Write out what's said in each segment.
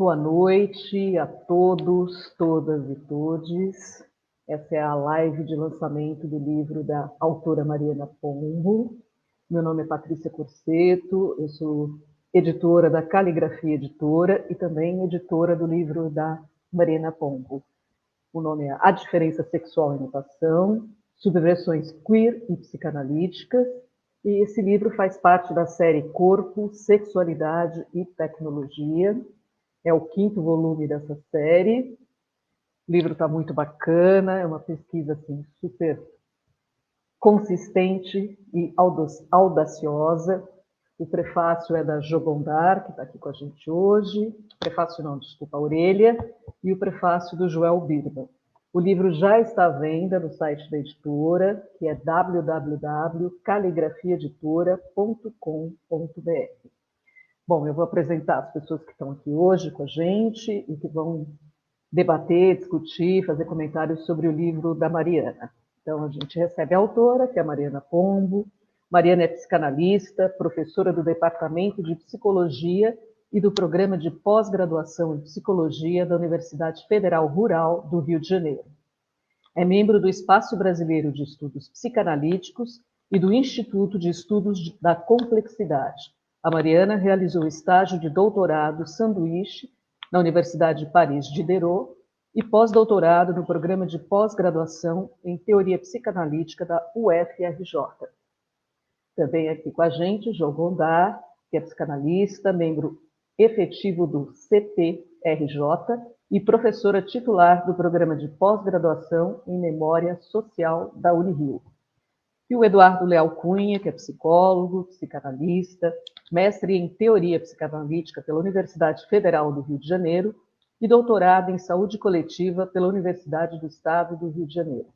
Boa noite a todos, todas e todes. Essa é a live de lançamento do livro da autora Mariana Pombo. Meu nome é Patrícia Corseto, eu sou editora da Caligrafia Editora e também editora do livro da Mariana Pombo. O nome é A Diferença Sexual e Mutação, Subversões Queer e Psicanalíticas, e esse livro faz parte da série Corpo, Sexualidade e Tecnologia. É o 5º volume dessa série. O livro está muito bacana, é uma pesquisa assim, super consistente e audaciosa. O prefácio é da Jo Gondar, que está aqui com a gente hoje. Prefácio não, desculpa, Aurélia. E o prefácio do Joel Birman. O livro já está à venda no site da editora, que é www.caligrafiaeditora.com.br. Bom, eu vou apresentar as pessoas que estão aqui hoje com a gente e que vão debater, discutir, fazer comentários sobre o livro da Mariana. Então, a gente recebe a autora, que é a Mariana Pombo. Mariana é psicanalista, professora do Departamento de Psicologia e do Programa de Pós-Graduação em Psicologia da Universidade Federal Rural do Rio de Janeiro. É membro do Espaço Brasileiro de Estudos Psicanalíticos e do Instituto de Estudos da Complexidade. A Mariana realizou estágio de doutorado sanduíche na Universidade de Paris Diderot e pós-doutorado no Programa de Pós-Graduação em Teoria Psicanalítica da UFRJ. Também aqui com a gente, Jo Gondar, que é psicanalista, membro efetivo do CPRJ e professora titular do Programa de Pós-Graduação em Memória Social da Unirio. E o Eduardo Leal Cunha, que é psicólogo, psicanalista, mestre em Teoria Psicanalítica pela Universidade Federal do Rio de Janeiro e doutorado em Saúde Coletiva pela Universidade do Estado do Rio de Janeiro.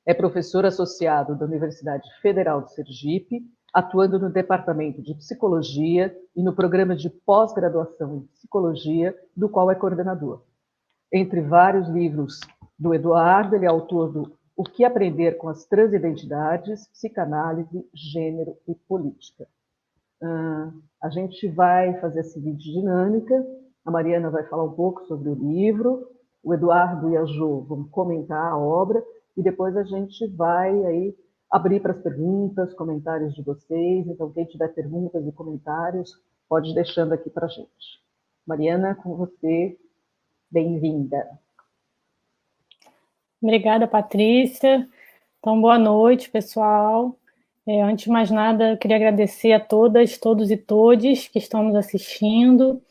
É professor associado da Universidade Federal de Sergipe, atuando no Departamento de Psicologia e no Programa de Pós-Graduação em Psicologia, do qual é coordenador. Entre vários livros do Eduardo, ele é autor do O que Aprender com as Transidentidades, Psicanálise, Gênero e Política. A gente vai fazer a seguinte dinâmica. A Mariana vai falar um pouco sobre o livro, o Eduardo e a Jo vão comentar a obra, e depois a gente vai aí abrir para as perguntas, comentários de vocês. Então, quem tiver perguntas e comentários, pode ir deixando aqui para a gente. Mariana, com você, bem-vinda. Obrigada, Patrícia. Então, boa noite, pessoal. Antes de mais nada, eu queria agradecer a todas, todos e todes que estão nos assistindo.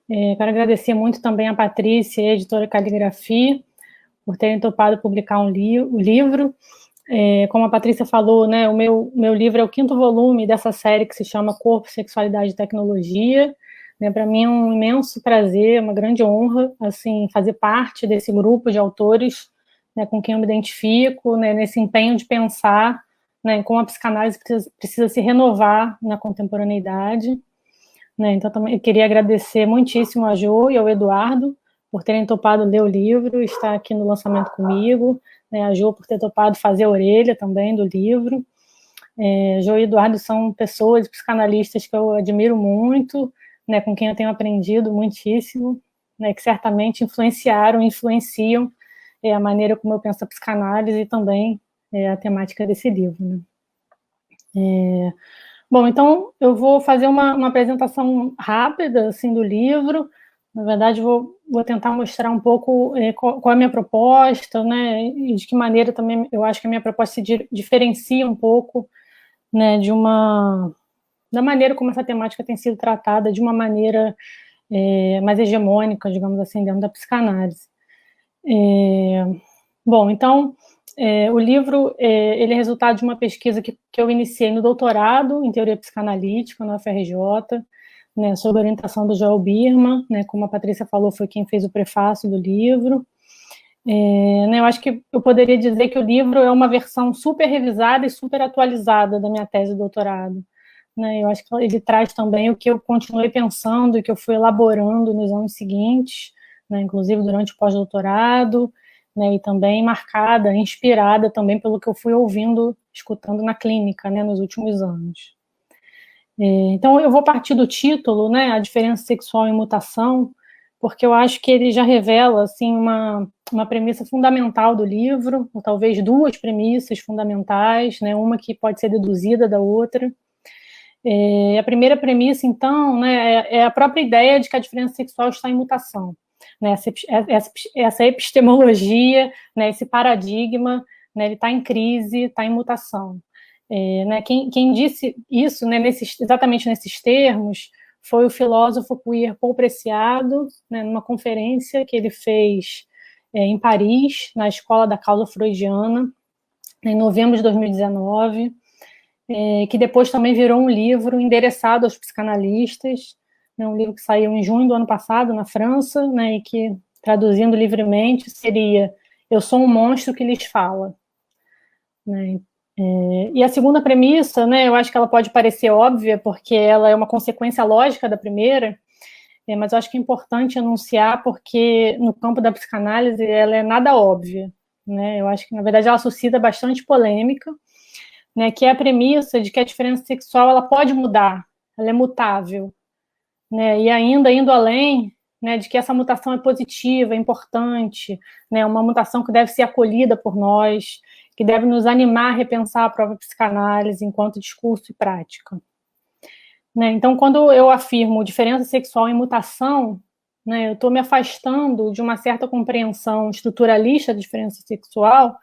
Quero agradecer muito também a Patrícia e a editora Caligrafia por terem topado publicar o livro. Como a Patrícia falou, né, o meu livro é o 5º volume dessa série que se chama Corpo, Sexualidade e Tecnologia. Para mim é um imenso prazer, uma grande honra, assim, fazer parte desse grupo de autores, né, com quem eu me identifico, né, nesse empenho de pensar, né, como a psicanálise precisa se renovar na contemporaneidade. Né, então, também eu queria agradecer muitíssimo a Jo e ao Eduardo por terem topado ler o livro, estar aqui no lançamento comigo, né, a Jo por ter topado fazer a orelha também do livro. Jo e Eduardo são pessoas, psicanalistas que eu admiro muito, né, com quem eu tenho aprendido muitíssimo, né, que certamente influenciam a maneira como eu penso a psicanálise e também a temática desse livro. Né. Bom, então eu vou fazer uma apresentação rápida assim, do livro. Na verdade, vou tentar mostrar um pouco qual é a minha proposta, né, e de que maneira também eu acho que a minha proposta se diferencia um pouco, né, da maneira como essa temática tem sido tratada, de uma maneira mais hegemônica, digamos assim, dentro da psicanálise. Bom, então, o livro ele é resultado de uma pesquisa que eu iniciei no doutorado em Teoria Psicanalítica, na UFRJ, né, sob a orientação do Joel Birman, né, como a Patrícia falou, foi quem fez o prefácio do livro. Né, eu acho que eu poderia dizer que o livro é uma versão super revisada e super atualizada da minha tese de doutorado. Né, eu acho que ele traz também o que eu continuei pensando e que eu fui elaborando nos anos seguintes, né, inclusive durante o pós-doutorado, né, e também marcada, inspirada também pelo que eu fui ouvindo, escutando na clínica, né, nos últimos anos. Então, eu vou partir do título, né, A Diferença Sexual e Mutação, porque eu acho que ele já revela assim, uma premissa fundamental do livro, ou talvez duas premissas fundamentais, né, uma que pode ser deduzida da outra. A primeira premissa, então, né, é a própria ideia de que a diferença sexual está em mutação. Né, essa epistemologia, né, esse paradigma, né, ele está em crise, está em mutação. Né, quem disse isso, né, exatamente nesses termos, foi o filósofo queer Paul Preciado, né, numa conferência que ele fez em Paris, na Escola da Causa Freudiana, em novembro de 2019, que depois também virou um livro endereçado aos psicanalistas, né, um livro que saiu em junho do ano passado, na França, né, e que, traduzindo livremente, seria Eu sou um monstro que lhes fala. Né? E a segunda premissa, né, eu acho que ela pode parecer óbvia, porque ela é uma consequência lógica da primeira, mas eu acho que é importante anunciar, porque no campo da psicanálise ela é nada óbvia. Né? Eu acho que, na verdade, ela suscita bastante polêmica, né, que é a premissa de que a diferença sexual ela pode mudar, ela é mutável. Né? E ainda indo além, né, de que essa mutação é positiva, é importante, né, uma mutação que deve ser acolhida por nós, que deve nos animar a repensar a própria psicanálise enquanto discurso e prática. Né? Então, quando eu afirmo diferença sexual em mutação, né, eu estou me afastando de uma certa compreensão estruturalista da diferença sexual,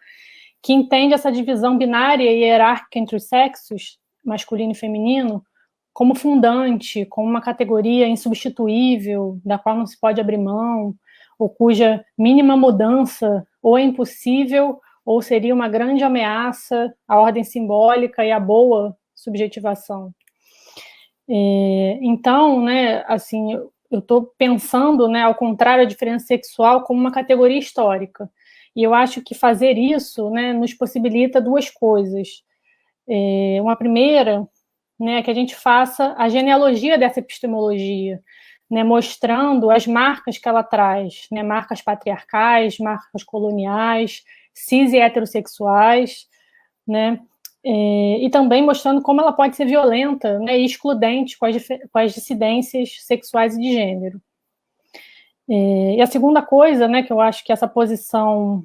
que entende essa divisão binária e hierárquica entre os sexos, masculino e feminino, como fundante, como uma categoria insubstituível, da qual não se pode abrir mão, ou cuja mínima mudança ou é impossível ou seria uma grande ameaça à ordem simbólica e à boa subjetivação. Então, né, assim, eu estou pensando, né, ao contrário, a diferença sexual como uma categoria histórica. E eu acho que fazer isso, né, nos possibilita duas coisas. Uma primeira, né, que a gente faça a genealogia dessa epistemologia, né, mostrando as marcas que ela traz, né, marcas patriarcais, marcas coloniais, cis e heterossexuais, né, e também mostrando como ela pode ser violenta, né, e excludente com as dissidências sexuais e de gênero. E a segunda coisa, né, que eu acho que essa posição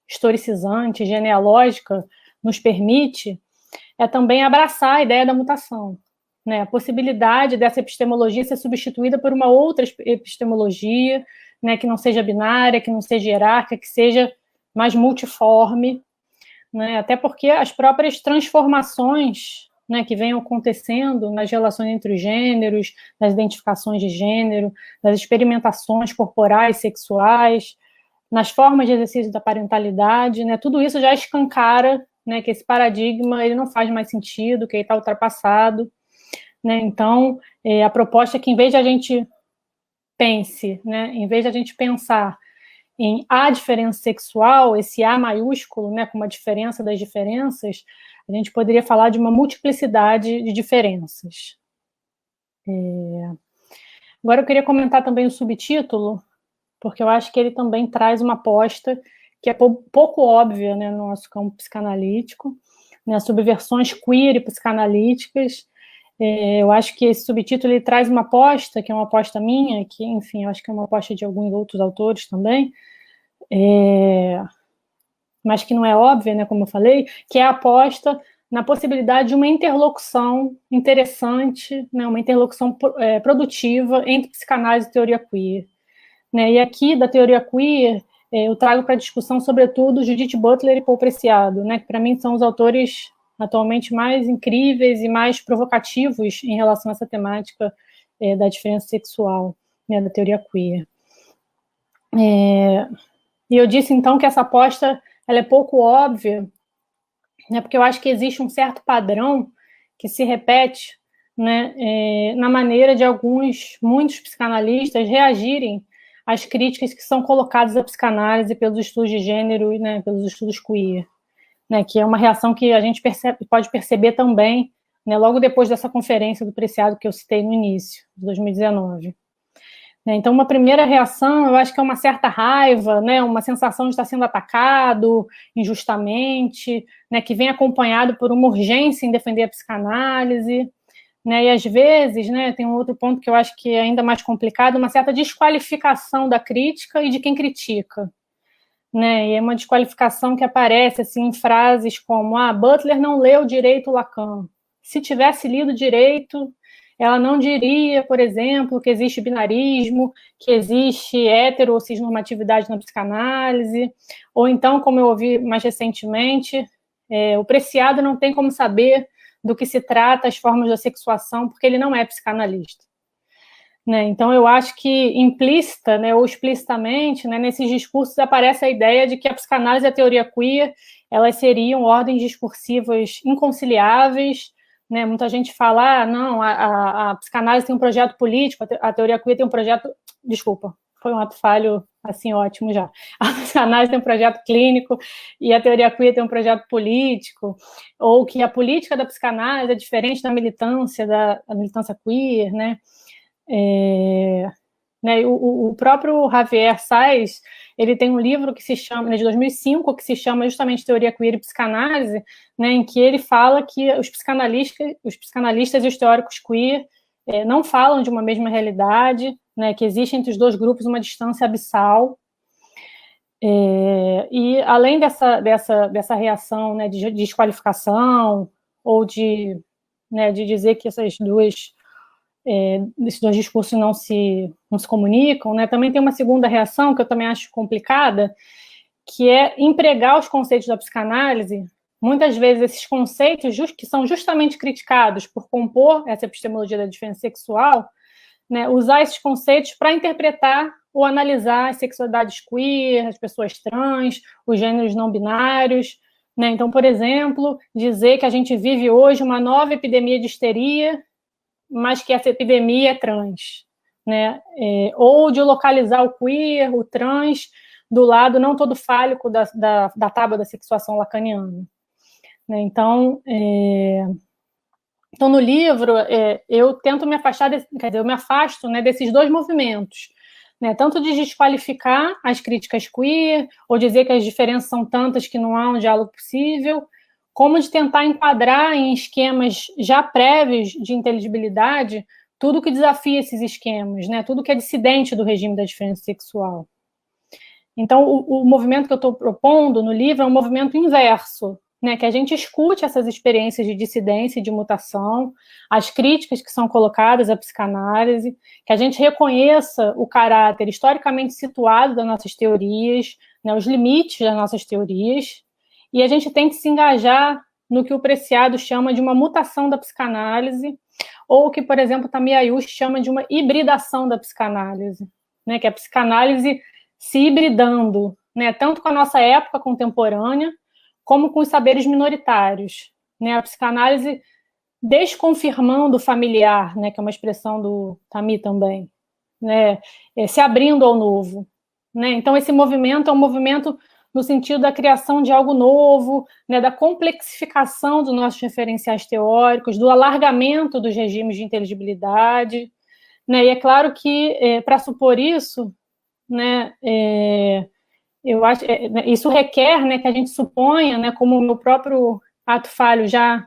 historicizante, genealógica, nos permite, é também abraçar a ideia da mutação, né, a possibilidade dessa epistemologia ser substituída por uma outra epistemologia, né, que não seja binária, que não seja hierárquica, que seja mais multiforme, né, até porque as próprias transformações, né, que vêm acontecendo nas relações entre os gêneros, nas identificações de gênero, nas experimentações corporais, sexuais, nas formas de exercício da parentalidade, né, tudo isso já escancara, né, que esse paradigma ele não faz mais sentido, que ele está ultrapassado. Né, então, a proposta é que, em vez de a gente pense, né, em vez de a gente pensar em a diferença sexual, esse A maiúsculo, né, como a diferença das diferenças, a gente poderia falar de uma multiplicidade de diferenças. Agora eu queria comentar também o subtítulo, porque eu acho que ele também traz uma aposta que é pouco óbvia, né, no nosso campo psicanalítico, né, subversões queer e psicanalíticas. Eu acho que esse subtítulo ele traz uma aposta, que é uma aposta minha, que, enfim, eu acho que é uma aposta de alguns outros autores também, mas que não é óbvia, né, como eu falei, que é a aposta na possibilidade de uma interlocução interessante, né, uma interlocução produtiva entre psicanálise e teoria queer. Né, e aqui, da teoria queer, eu trago para discussão, sobretudo, Judith Butler e Paul Preciado, né, que para mim são os autores atualmente mais incríveis e mais provocativos em relação a essa temática da diferença sexual, né, da teoria queer. E eu disse, então, que essa aposta ela é pouco óbvia, né, porque eu acho que existe um certo padrão que se repete, né, na maneira de muitos psicanalistas reagirem às críticas que são colocadas à psicanálise pelos estudos de gênero, né, pelos estudos queer. Né, que é uma reação que a gente pode perceber também, né, logo depois dessa conferência do Preciado que eu citei no início, de 2019. Então, uma primeira reação, eu acho que é uma certa raiva, né, uma sensação de estar sendo atacado injustamente, né, que vem acompanhado por uma urgência em defender a psicanálise, né? E às vezes, né, tem um outro ponto que eu acho que é ainda mais complicado, uma certa desqualificação da crítica e de quem critica, né? E é uma desqualificação que aparece assim em frases como: Butler não leu direito Lacan. Se tivesse lido direito, ela não diria, por exemplo, que existe binarismo, que existe hetero ou cisnormatividade na psicanálise, ou então, como eu ouvi mais recentemente, o Preciado não tem como saber do que se trata as formas da sexuação, porque ele não é psicanalista. Né? Então, eu acho que implícita, né, ou explicitamente, né, nesses discursos aparece a ideia de que a psicanálise e a teoria queer elas seriam ordens discursivas inconciliáveis, né? Muita gente fala, não, a psicanálise tem um projeto político, a teoria queer tem um projeto... Desculpa, foi um ato falho, assim, ótimo já. A psicanálise tem um projeto clínico e a teoria queer tem um projeto político, ou que a política da psicanálise é diferente da militância queer, né? Né, o próprio Javier Sáenz, ele tem um livro que se chama, né, de 2005, que se chama justamente Teoria Queer e Psicanálise, né, em que ele fala que os psicanalistas e os teóricos queer não falam de uma mesma realidade, né, que existe entre os dois grupos uma distância abissal, e além dessa reação, né, de desqualificação, ou de dizer que esses dois discursos não se comunicam, né? Também tem uma segunda reação que eu também acho complicada, que é empregar os conceitos da psicanálise. Muitas vezes esses conceitos que são justamente criticados por compor essa epistemologia da diferença sexual, né, usar esses conceitos para interpretar ou analisar as sexualidades queer, as pessoas trans, os gêneros não binários, né? Então, por exemplo, dizer que a gente vive hoje uma nova epidemia de histeria, mas que essa epidemia é trans, né? Ou de localizar o queer, o trans, do lado não todo fálico da tábua da sexuação lacaniana. Né? Então, no livro, eu tento me afastar, eu me afasto, né, desses dois movimentos, né? Tanto de desqualificar as críticas queer, ou dizer que as diferenças são tantas que não há um diálogo possível, como de tentar enquadrar em esquemas já prévios de inteligibilidade tudo que desafia esses esquemas, né? Tudo que é dissidente do regime da diferença sexual. Então, o movimento que eu estou propondo no livro é um movimento inverso, né? Que a gente escute essas experiências de dissidência e de mutação, as críticas que são colocadas à psicanálise, que a gente reconheça o caráter historicamente situado das nossas teorias, né? Os limites das nossas teorias, e a gente tem que se engajar no que o Preciado chama de uma mutação da psicanálise, ou o que, por exemplo, Tamir Ayush chama de uma hibridação da psicanálise, né? Que é a psicanálise se hibridando, né? Tanto com a nossa época contemporânea, como com os saberes minoritários, né? A psicanálise desconfirmando o familiar, né? Que é uma expressão do Tamir também, né? Se abrindo ao novo, né? Então, esse movimento é um movimento no sentido da criação de algo novo, né, da complexificação dos nossos referenciais teóricos, do alargamento dos regimes de inteligibilidade, né, e é claro que, para supor isso, né, eu acho, isso requer, né, que a gente suponha, né, como o meu próprio ato falho já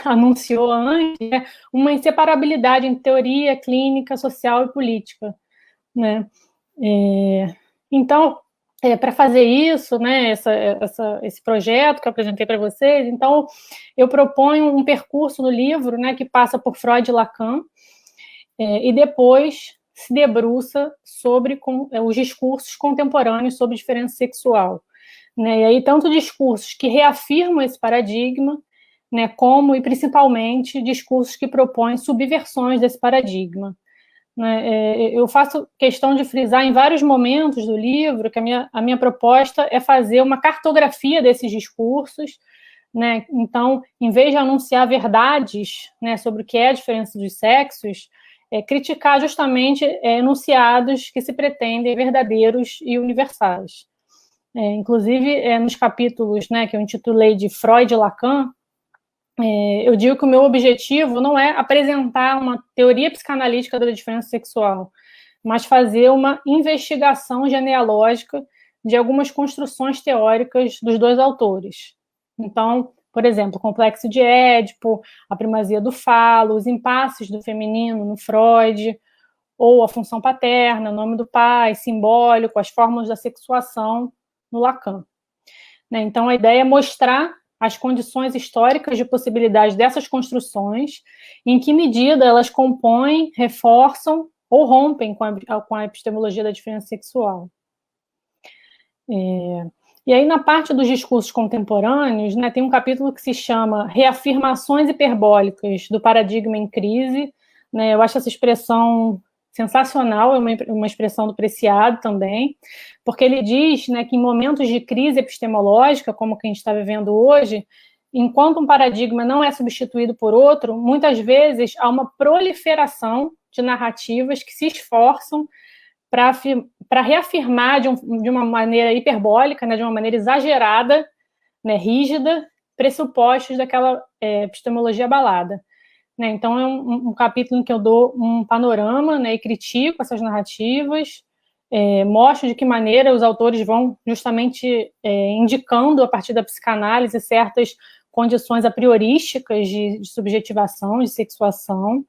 anunciou antes, né, uma inseparabilidade entre teoria, clínica, social e política, né. Então, para fazer isso, né, esse projeto que eu apresentei para vocês, então eu proponho um percurso no livro, né, que passa por Freud e Lacan, e depois se debruça sobre os discursos contemporâneos sobre diferença sexual. Né, e aí tanto discursos que reafirmam esse paradigma, né, como e principalmente discursos que propõem subversões desse paradigma. Eu faço questão de frisar em vários momentos do livro que a minha proposta é fazer uma cartografia desses discursos, né? Então, em vez de anunciar verdades, né, sobre o que é a diferença dos sexos, criticar justamente enunciados que se pretendem verdadeiros e universais. Inclusive, nos capítulos, né, que eu intitulei de Freud e Lacan, eu digo que o meu objetivo não é apresentar uma teoria psicanalítica da diferença sexual, mas fazer uma investigação genealógica de algumas construções teóricas dos dois autores. Então, Por exemplo, o complexo de Édipo, a primazia do falo, os impasses do feminino no Freud, ou a função paterna, o nome do pai, simbólico, as fórmulas da sexuação no Lacan. Então, a ideia é mostrar as condições históricas de possibilidade dessas construções, em que medida elas compõem, reforçam ou rompem com a epistemologia da diferença sexual. E aí, na parte dos discursos contemporâneos, né, tem um capítulo que se chama Reafirmações hiperbólicas do paradigma em crise. Né, eu acho essa expressão sensacional, é uma expressão do Preciado também, porque ele diz, né, que em momentos de crise epistemológica, como o que a gente está vivendo hoje, enquanto um paradigma não é substituído por outro, muitas vezes há uma proliferação de narrativas que se esforçam para reafirmar de uma maneira hiperbólica, né, de uma maneira exagerada, né, rígida, pressupostos daquela epistemologia abalada. Né, então, é um capítulo em que eu dou um panorama, né, e critico essas narrativas, mostro de que maneira os autores vão justamente indicando, a partir da psicanálise, certas condições a priorísticas de subjetivação, de sexuação,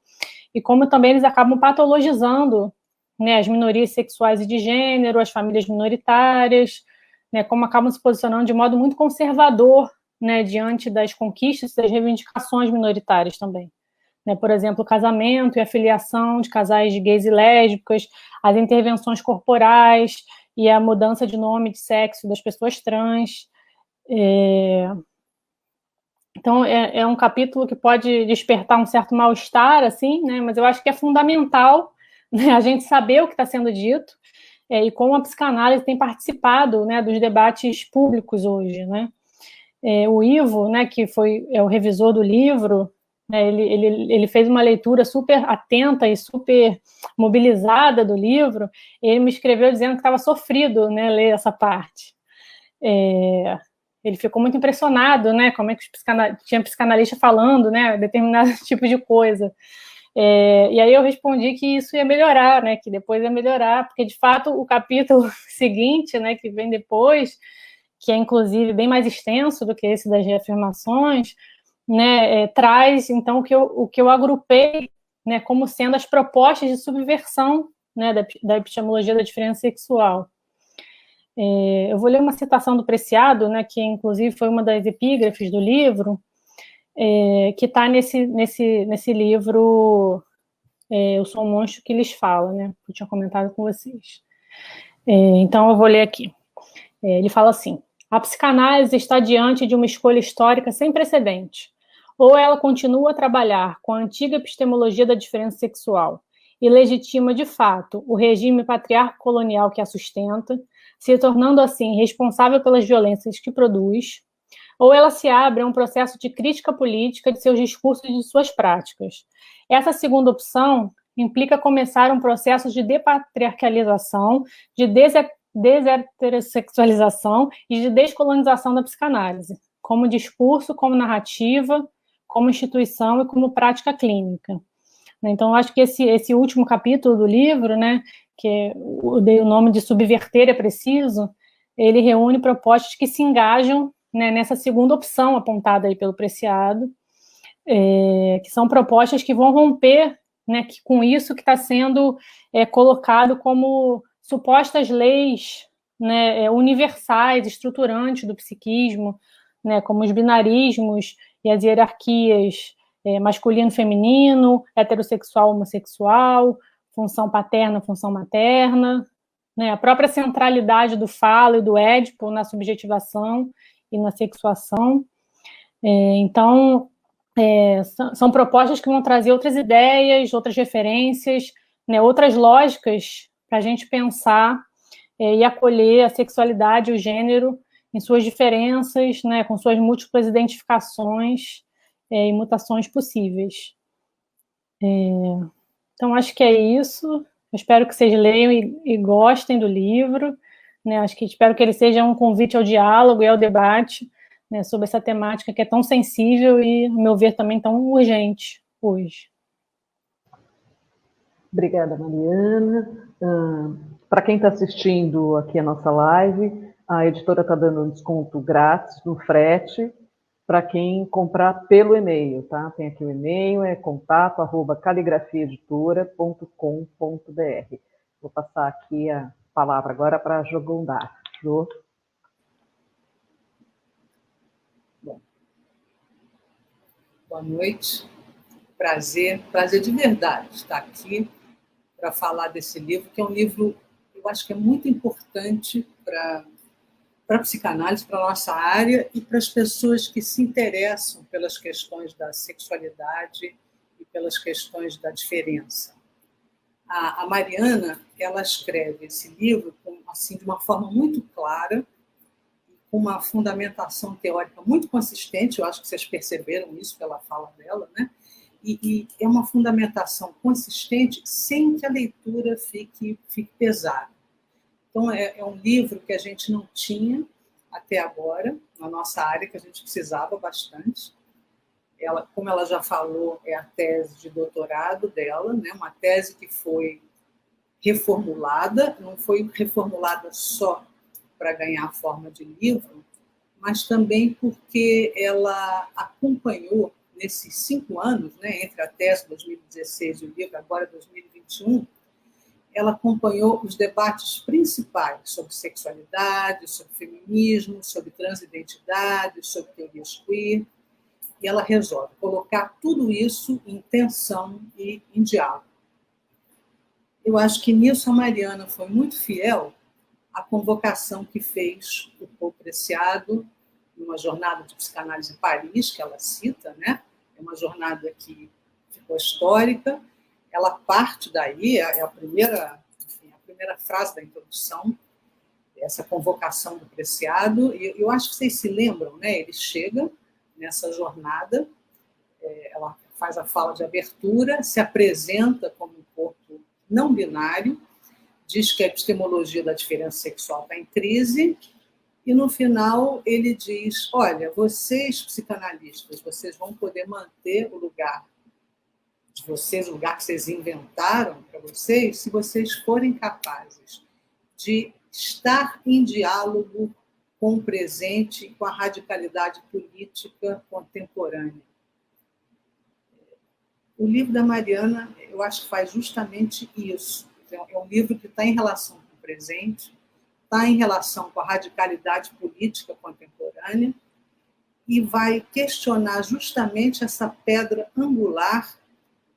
e como também eles acabam patologizando, né, as minorias sexuais e de gênero, as famílias minoritárias, né, como acabam se posicionando de modo muito conservador, né, diante das conquistas e das reivindicações minoritárias também. Né, por exemplo, o casamento e a filiação de casais de gays e lésbicas, as intervenções corporais e a mudança de nome, de sexo das pessoas trans. Então, é um capítulo que pode despertar um certo mal-estar, assim, né, mas eu acho que é fundamental, né, a gente saber o que está sendo dito e como a psicanálise tem participado, né, dos debates públicos hoje. Né. O Ivo, né, que foi o revisor do livro, né, ele fez uma leitura super atenta e super mobilizada do livro, e ele me escreveu dizendo que estava sofrido, né, ler essa parte. Ele ficou muito impressionado, né, como é que tinha psicanalista falando, né, determinado tipo de coisa. E aí eu respondi que isso ia melhorar, né, que depois ia melhorar, porque de fato o capítulo seguinte, né, que vem depois, que é inclusive bem mais extenso do que esse das reafirmações, né, traz então o que eu agrupei, né, como sendo as propostas de subversão, né, da epistemologia da diferença sexual. Eu vou ler uma citação do Preciado, né, que inclusive foi uma das epígrafes do livro, que está nesse livro Eu Sou um Monstro que Lhes Fala, né, que eu tinha comentado com vocês. Então eu vou ler aqui. Ele fala assim: a psicanálise está diante de uma escolha histórica sem precedente. Ou ela continua a trabalhar com a antiga epistemologia da diferença sexual e legitima, de fato, o regime patriarcal colonial que a sustenta, se tornando assim responsável pelas violências que produz, ou ela se abre a um processo de crítica política de seus discursos e de suas práticas. Essa segunda opção implica começar um processo de depatriarcalização, de deseterossexualização e de descolonização da psicanálise, como discurso, como narrativa, como instituição e como prática clínica. Então, acho que esse último capítulo do livro, né, que eu dei o nome de Subverter é Preciso, ele reúne propostas que se engajam, né, nessa segunda opção apontada aí pelo Preciado, que são propostas que vão romper, né, com isso que está sendo colocado como supostas leis, né, universais, estruturantes do psiquismo, né, como os binarismos e as hierarquias masculino-feminino, heterossexual-homossexual, função paterna, função materna, né, a própria centralidade do falo e do édipo na subjetivação e na sexuação. Então, são propostas que vão trazer outras ideias, outras referências, né, outras lógicas para a gente pensar e acolher a sexualidade e o gênero em suas diferenças, né, com suas múltiplas identificações e mutações possíveis. Então, acho que é isso. Eu espero que vocês leiam e gostem do livro. Né, espero que ele seja um convite ao diálogo e ao debate, né, sobre essa temática que é tão sensível e, no meu ver, também tão urgente hoje. Obrigada, Mariana. Para quem está assistindo aqui a nossa live, a editora está dando um desconto grátis no frete para quem comprar pelo e-mail, tá? Tem aqui o e-mail, é contato@caligrafiaeditora.com.br. Vou passar aqui a palavra agora para a Jo Gondar. Jo. Bom. Boa noite. Prazer de verdade estar aqui para falar desse livro, que é um livro, eu acho que é muito importante para a psicanálise, para a nossa área e para as pessoas que se interessam pelas questões da sexualidade e pelas questões da diferença. A Mariana, ela escreve esse livro assim, de uma forma muito clara, com uma fundamentação teórica muito consistente, eu acho que vocês perceberam isso pela fala dela, né? E é uma fundamentação consistente sem que a leitura fique pesada. Então, é um livro que a gente não tinha até agora, na nossa área, que a gente precisava bastante. Ela, como ela já falou, é a tese de doutorado dela, né? Uma tese que foi reformulada, não foi reformulada só para ganhar a forma de livro, mas também porque ela acompanhou, nesses 5 anos, né, entre a tese de 2016 e o livro, agora 2021, ela acompanhou os debates principais sobre sexualidade, sobre feminismo, sobre transidentidade, sobre teorias queer, e ela resolve colocar tudo isso em tensão e em diálogo. Eu acho que nisso a Mariana foi muito fiel à convocação que fez o Paul Preciado numa jornada de psicanálise em Paris, que ela cita, né? É uma jornada que ficou histórica. Ela parte daí, é a primeira frase da introdução, essa convocação do Preciado. E eu acho que vocês se lembram, né? Ele chega nessa jornada, ela faz a fala de abertura, se apresenta como um corpo não binário, diz que a epistemologia da diferença sexual está em crise, e no final ele diz, olha, vocês psicanalistas, vocês vão poder manter o lugar de vocês, o lugar que vocês inventaram para vocês, se vocês forem capazes de estar em diálogo com o presente e com a radicalidade política contemporânea. O livro da Mariana, eu acho que faz justamente isso. É um livro que está em relação com o presente, está em relação com a radicalidade política contemporânea e vai questionar justamente essa pedra angular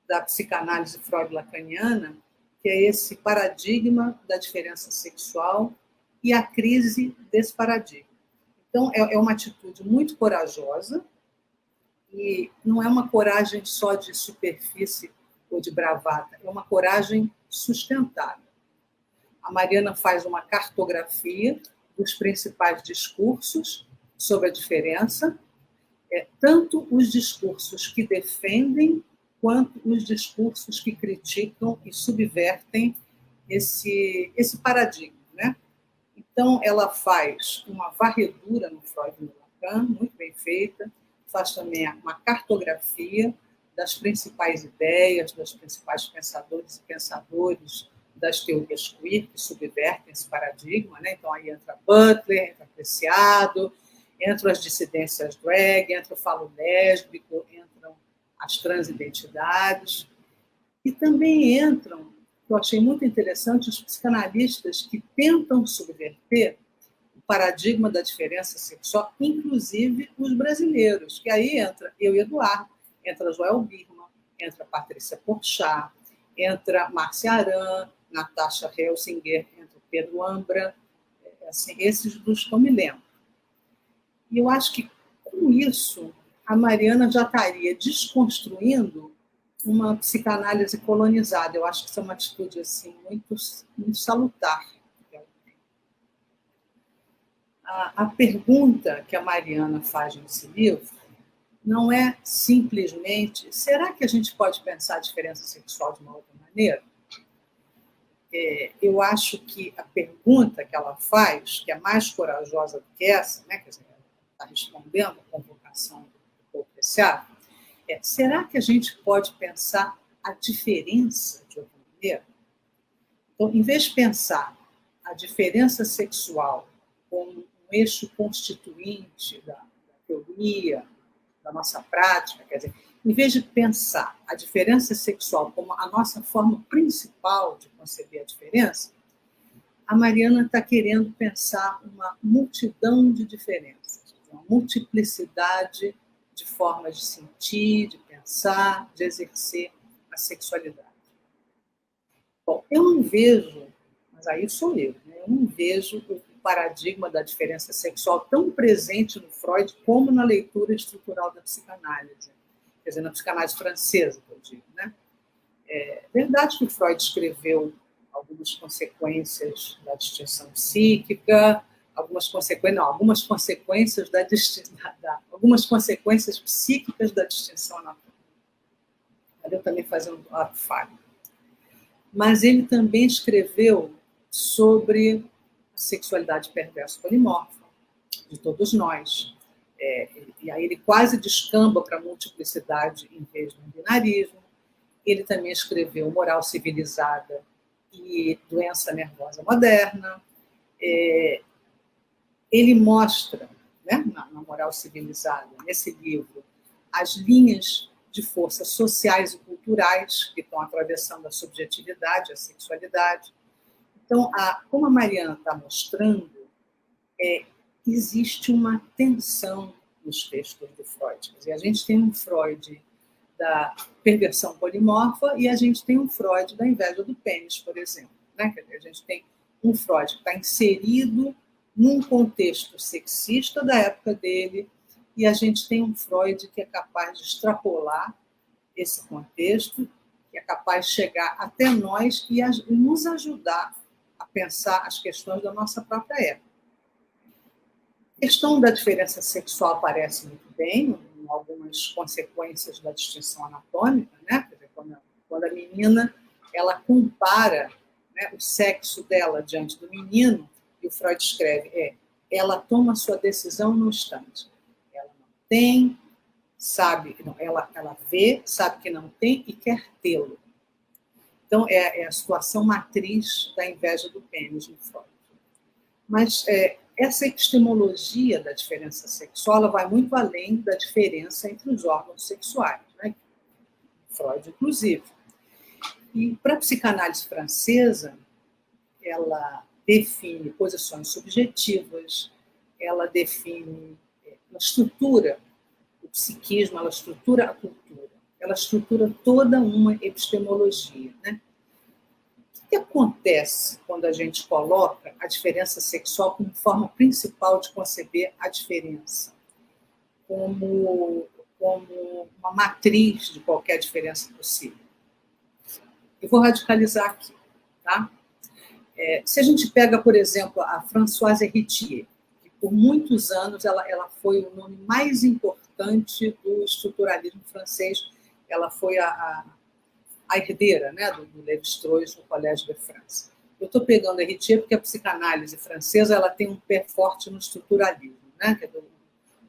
da psicanálise freud-lacaniana, que é esse paradigma da diferença sexual e a crise desse paradigma. Então, é uma atitude muito corajosa e não é uma coragem só de superfície ou de bravata, é uma coragem sustentada. A Mariana faz uma cartografia dos principais discursos sobre a diferença, tanto os discursos que defendem quanto os discursos que criticam e subvertem esse paradigma, né? Então, ela faz uma varredura no Freud e no Lacan, muito bem feita, faz também uma cartografia das principais ideias, dos principais pensadores e pensadores das teorias queer que subvertem esse paradigma, né? Então, aí entra Butler, entra Preciado, entram as dissidências drag, entra o falo lésbico, entram as transidentidades, e também entram, que eu achei muito interessante, os psicanalistas que tentam subverter o paradigma da diferença sexual, inclusive os brasileiros, que aí entra eu e Eduardo, entra Joel Birman, entra Patrícia Porchat, entra Márcia Aran, Natasha Helsinger, entra Pedro Ambra, assim, esses dos que eu me lembro. E eu acho que, com isso, a Mariana já estaria desconstruindo uma psicanálise colonizada. Eu acho que isso é uma atitude assim, muito, muito salutar. A pergunta que a Mariana faz nesse livro não é simplesmente será que a gente pode pensar a diferença sexual de uma outra maneira? Eu acho que a pergunta que ela faz, que é mais corajosa do que essa, né, quer dizer, ela está respondendo à convocação do Paul Preciado, será que a gente pode pensar a diferença de outra maneira? Então, em vez de pensar a diferença sexual como um eixo constituinte da teoria, da nossa prática, quer dizer, em vez de pensar a diferença sexual como a nossa forma principal de conceber a diferença, a Mariana está querendo pensar uma multidão de diferenças, uma multiplicidade de formas de sentir, de pensar, de exercer a sexualidade. Bom, eu não vejo, mas aí sou eu, né? Eu não vejo o paradigma da diferença sexual tão presente no Freud como na leitura estrutural da psicanálise. Quer dizer, na psicanálise francesa, que eu digo, né? É verdade que o Freud escreveu algumas consequências da distinção psíquica, algumas consequências algumas consequências psíquicas da distinção anatômica. Eu também fazer um ato falho. Mas ele também escreveu sobre a sexualidade perversa polimorfa de todos nós. E aí ele quase descamba para a multiplicidade em vez do binarismo. Ele também escreveu Moral Civilizada e Doença Nervosa Moderna. Ele mostra, né, na Moral Civilizada, nesse livro, as linhas de forças sociais e culturais que estão atravessando a subjetividade, a sexualidade. Então, como a Mariana está mostrando, existe uma tensão nos textos do Freud. Quer dizer, a gente tem um Freud da perversão polimorfa e a gente tem um Freud da inveja do pênis, por exemplo. Né? Quer dizer, a gente tem um Freud que está inserido num contexto sexista da época dele e a gente tem um Freud que é capaz de extrapolar esse contexto, que é capaz de chegar até nós e nos ajudar a pensar as questões da nossa própria época. A questão da diferença sexual aparece muito bem, em algumas consequências da distinção anatômica, né? Quer dizer, quando a menina ela compara, né, o sexo dela diante do menino, e o Freud escreve, ela toma sua decisão no instante. Ela não tem, sabe, não, ela vê, sabe que não tem e quer tê-lo. Então, é a situação matriz da inveja do pênis no Freud. Mas essa epistemologia da diferença sexual ela vai muito além da diferença entre os órgãos sexuais, né? Freud, inclusive. E para a psicanálise francesa, ela define posições subjetivas, ela define, ela estrutura o psiquismo, ela estrutura a cultura, ela estrutura toda uma epistemologia, né? O que acontece quando a gente coloca a diferença sexual como forma principal de conceber a diferença? Como uma matriz de qualquer diferença possível. Eu vou radicalizar aqui, tá? Se a gente pega, por exemplo, a Françoise Héritier, que por muitos anos ela foi o nome mais importante do estruturalismo francês, ela foi a herdeira, né, do Lévi-Strauss no Collège de France. Eu estou pegando a Héritier porque a psicanálise francesa ela tem um pé forte no estruturalismo, né?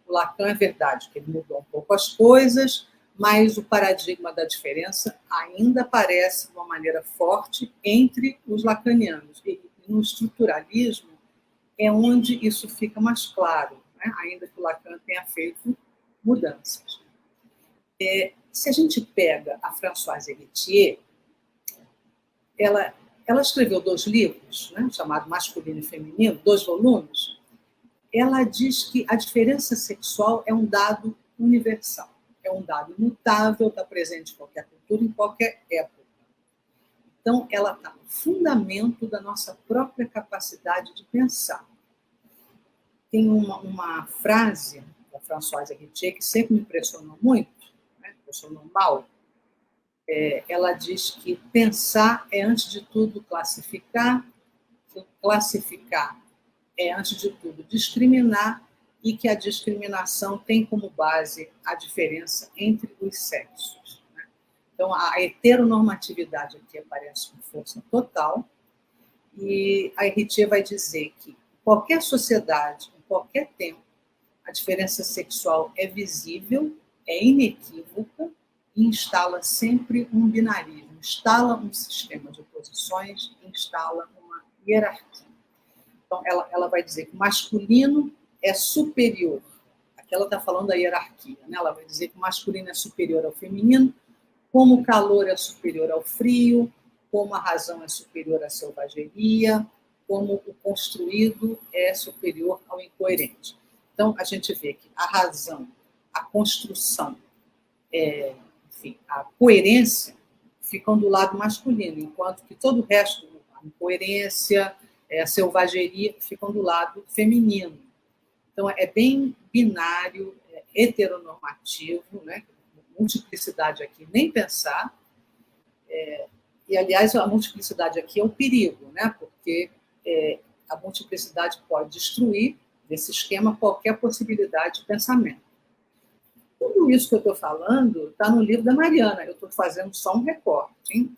O Lacan é verdade que ele mudou um pouco as coisas, mas o paradigma da diferença ainda aparece de uma maneira forte entre os lacanianos. E no estruturalismo é onde isso fica mais claro, né? Ainda que o Lacan tenha feito mudanças. Se a gente pega a Françoise Héritier, ela escreveu 2 livros, né, chamado Masculino e Feminino, 2 volumes. Ela diz que a diferença sexual é um dado universal, é um dado imutável, está presente em qualquer cultura, em qualquer época. Então, ela está no fundamento da nossa própria capacidade de pensar. Tem uma frase da Françoise Héritier que sempre me impressionou muito, né, impressionou mal. Ela diz que pensar é, antes de tudo, classificar, que classificar é, antes de tudo, discriminar e que a discriminação tem como base a diferença entre os sexos. Né? Então, a heteronormatividade aqui aparece com força total e a Héritier vai dizer que em qualquer sociedade, em qualquer tempo, a diferença sexual é visível, é inequívoca e instala sempre um binarismo, instala um sistema de oposições, instala uma hierarquia. Então, ela vai dizer que o masculino é superior ela está falando da hierarquia, né? Ela vai dizer que o masculino é superior ao feminino, como o calor é superior ao frio, como a razão é superior à selvageria, como o construído é superior ao incoerente. Então, a gente vê que a razão, a construção, enfim, a coerência ficam do lado masculino, enquanto que todo o resto, a incoerência, a selvageria, ficam do lado feminino. Então, é bem binário, heteronormativo, né? Multiplicidade aqui, nem pensar. E, aliás, a multiplicidade aqui é um perigo, né? Porque a multiplicidade pode destruir desse esquema qualquer possibilidade de pensamento. Tudo isso que eu estou falando está no livro da Mariana, eu estou fazendo só um recorte. Hein?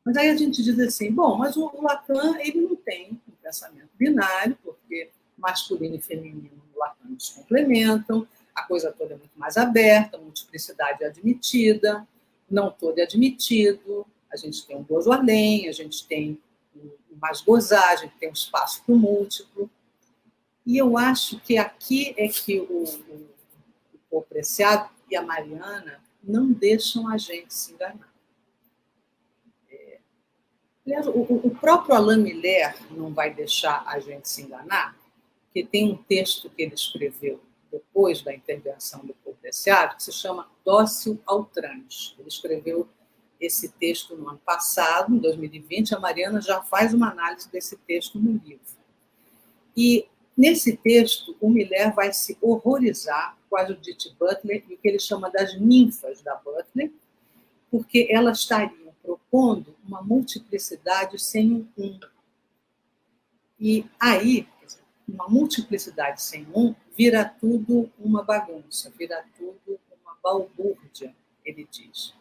Mas aí a gente diz assim, bom, mas o Lacan ele não tem um pensamento binário, porque masculino e feminino no Lacan se complementam, a coisa toda é muito mais aberta, a multiplicidade é admitida, não todo é admitido, a gente tem um gozo além, a gente tem um mais gozar, a gente tem um espaço para o múltiplo. E eu acho que aqui é que o Preciado e a Mariana não deixam a gente se enganar. Aliás, o próprio Alain Miller não vai deixar a gente se enganar, porque tem um texto que ele escreveu depois da intervenção do Paul Preciado, que se chama Dócil ao Trans. Ele escreveu esse texto no ano passado, em 2020, a Mariana já faz uma análise desse texto no livro. E, nesse texto, o Miller vai se horrorizar com a Judith Butler e o que ele chama das ninfas da Butler, porque elas estariam propondo uma multiplicidade sem um. E aí, uma multiplicidade sem um vira tudo uma bagunça, vira tudo uma balbúrdia, ele diz.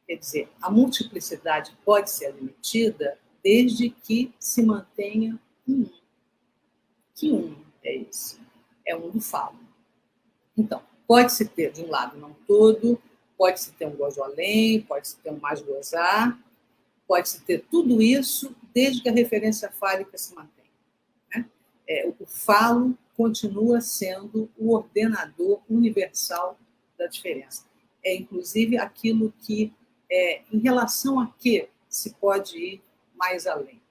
Quer dizer, a multiplicidade pode ser admitida desde que se mantenha um. Que um é esse? É um do falo. Então, pode-se ter, de um lado, não todo, pode-se ter um gozo além, pode-se ter um mais gozar, pode-se ter tudo isso desde que a referência fálica se mantenha. Né? O falo continua sendo o ordenador universal da diferença. É, inclusive, aquilo que, em relação a que se pode ir mais além.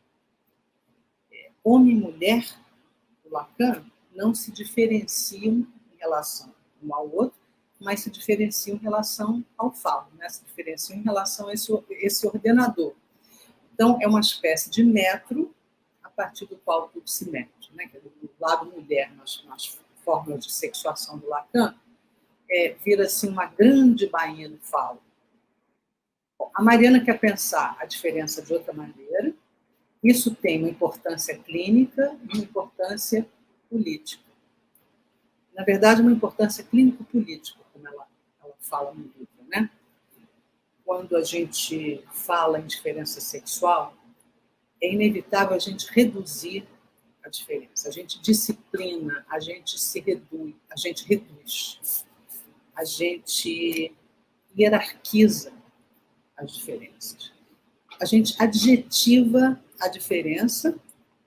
Homem e mulher, o Lacan, não se diferenciam em relação um ao outro, mas se diferenciam em relação ao falo, né? Se diferenciam em relação a esse ordenador. Então, é uma espécie de metro a partir do qual tudo se mede. Né? Do lado mulher, nas fórmulas de sexuação do Lacan, vira-se uma grande bainha do falo. Bom, a Mariana quer pensar a diferença de outra maneira. Isso tem uma importância clínica e uma importância política. Na verdade, uma importância clínico-política, como ela fala no livro. Né? Quando a gente fala em diferença sexual, é inevitável a gente reduzir a diferença. A gente disciplina, a gente se reduz, a gente hierarquiza as diferenças. A gente adjetiva a diferença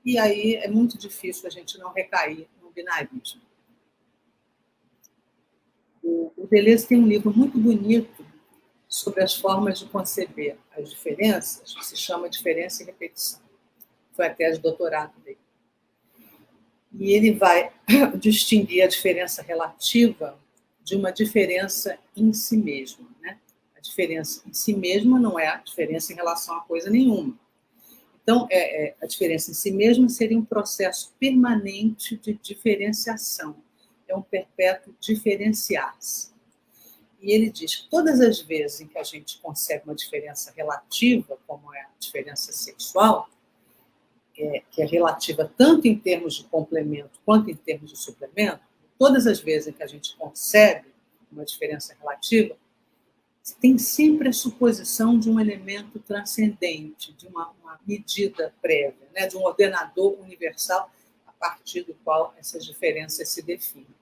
e aí é muito difícil a gente não recair no binarismo. O Deleuze tem um livro muito bonito sobre as formas de conceber as diferenças, que se chama Diferença e Repetição. Foi a tese de doutorado dele. E ele vai distinguir a diferença relativa de uma diferença em si mesma. Né? A diferença em si mesma não é a diferença em relação a coisa nenhuma. Então, a diferença em si mesma seria um processo permanente de diferenciação. É um perpétuo diferenciar-se. E ele diz que todas as vezes em que a gente concebe uma diferença relativa, como é a diferença sexual, que é relativa tanto em termos de complemento quanto em termos de suplemento, todas as vezes em que a gente concebe uma diferença relativa, tem sempre a suposição de um elemento transcendente, de uma medida prévia, né, de um ordenador universal a partir do qual essas diferenças se definem.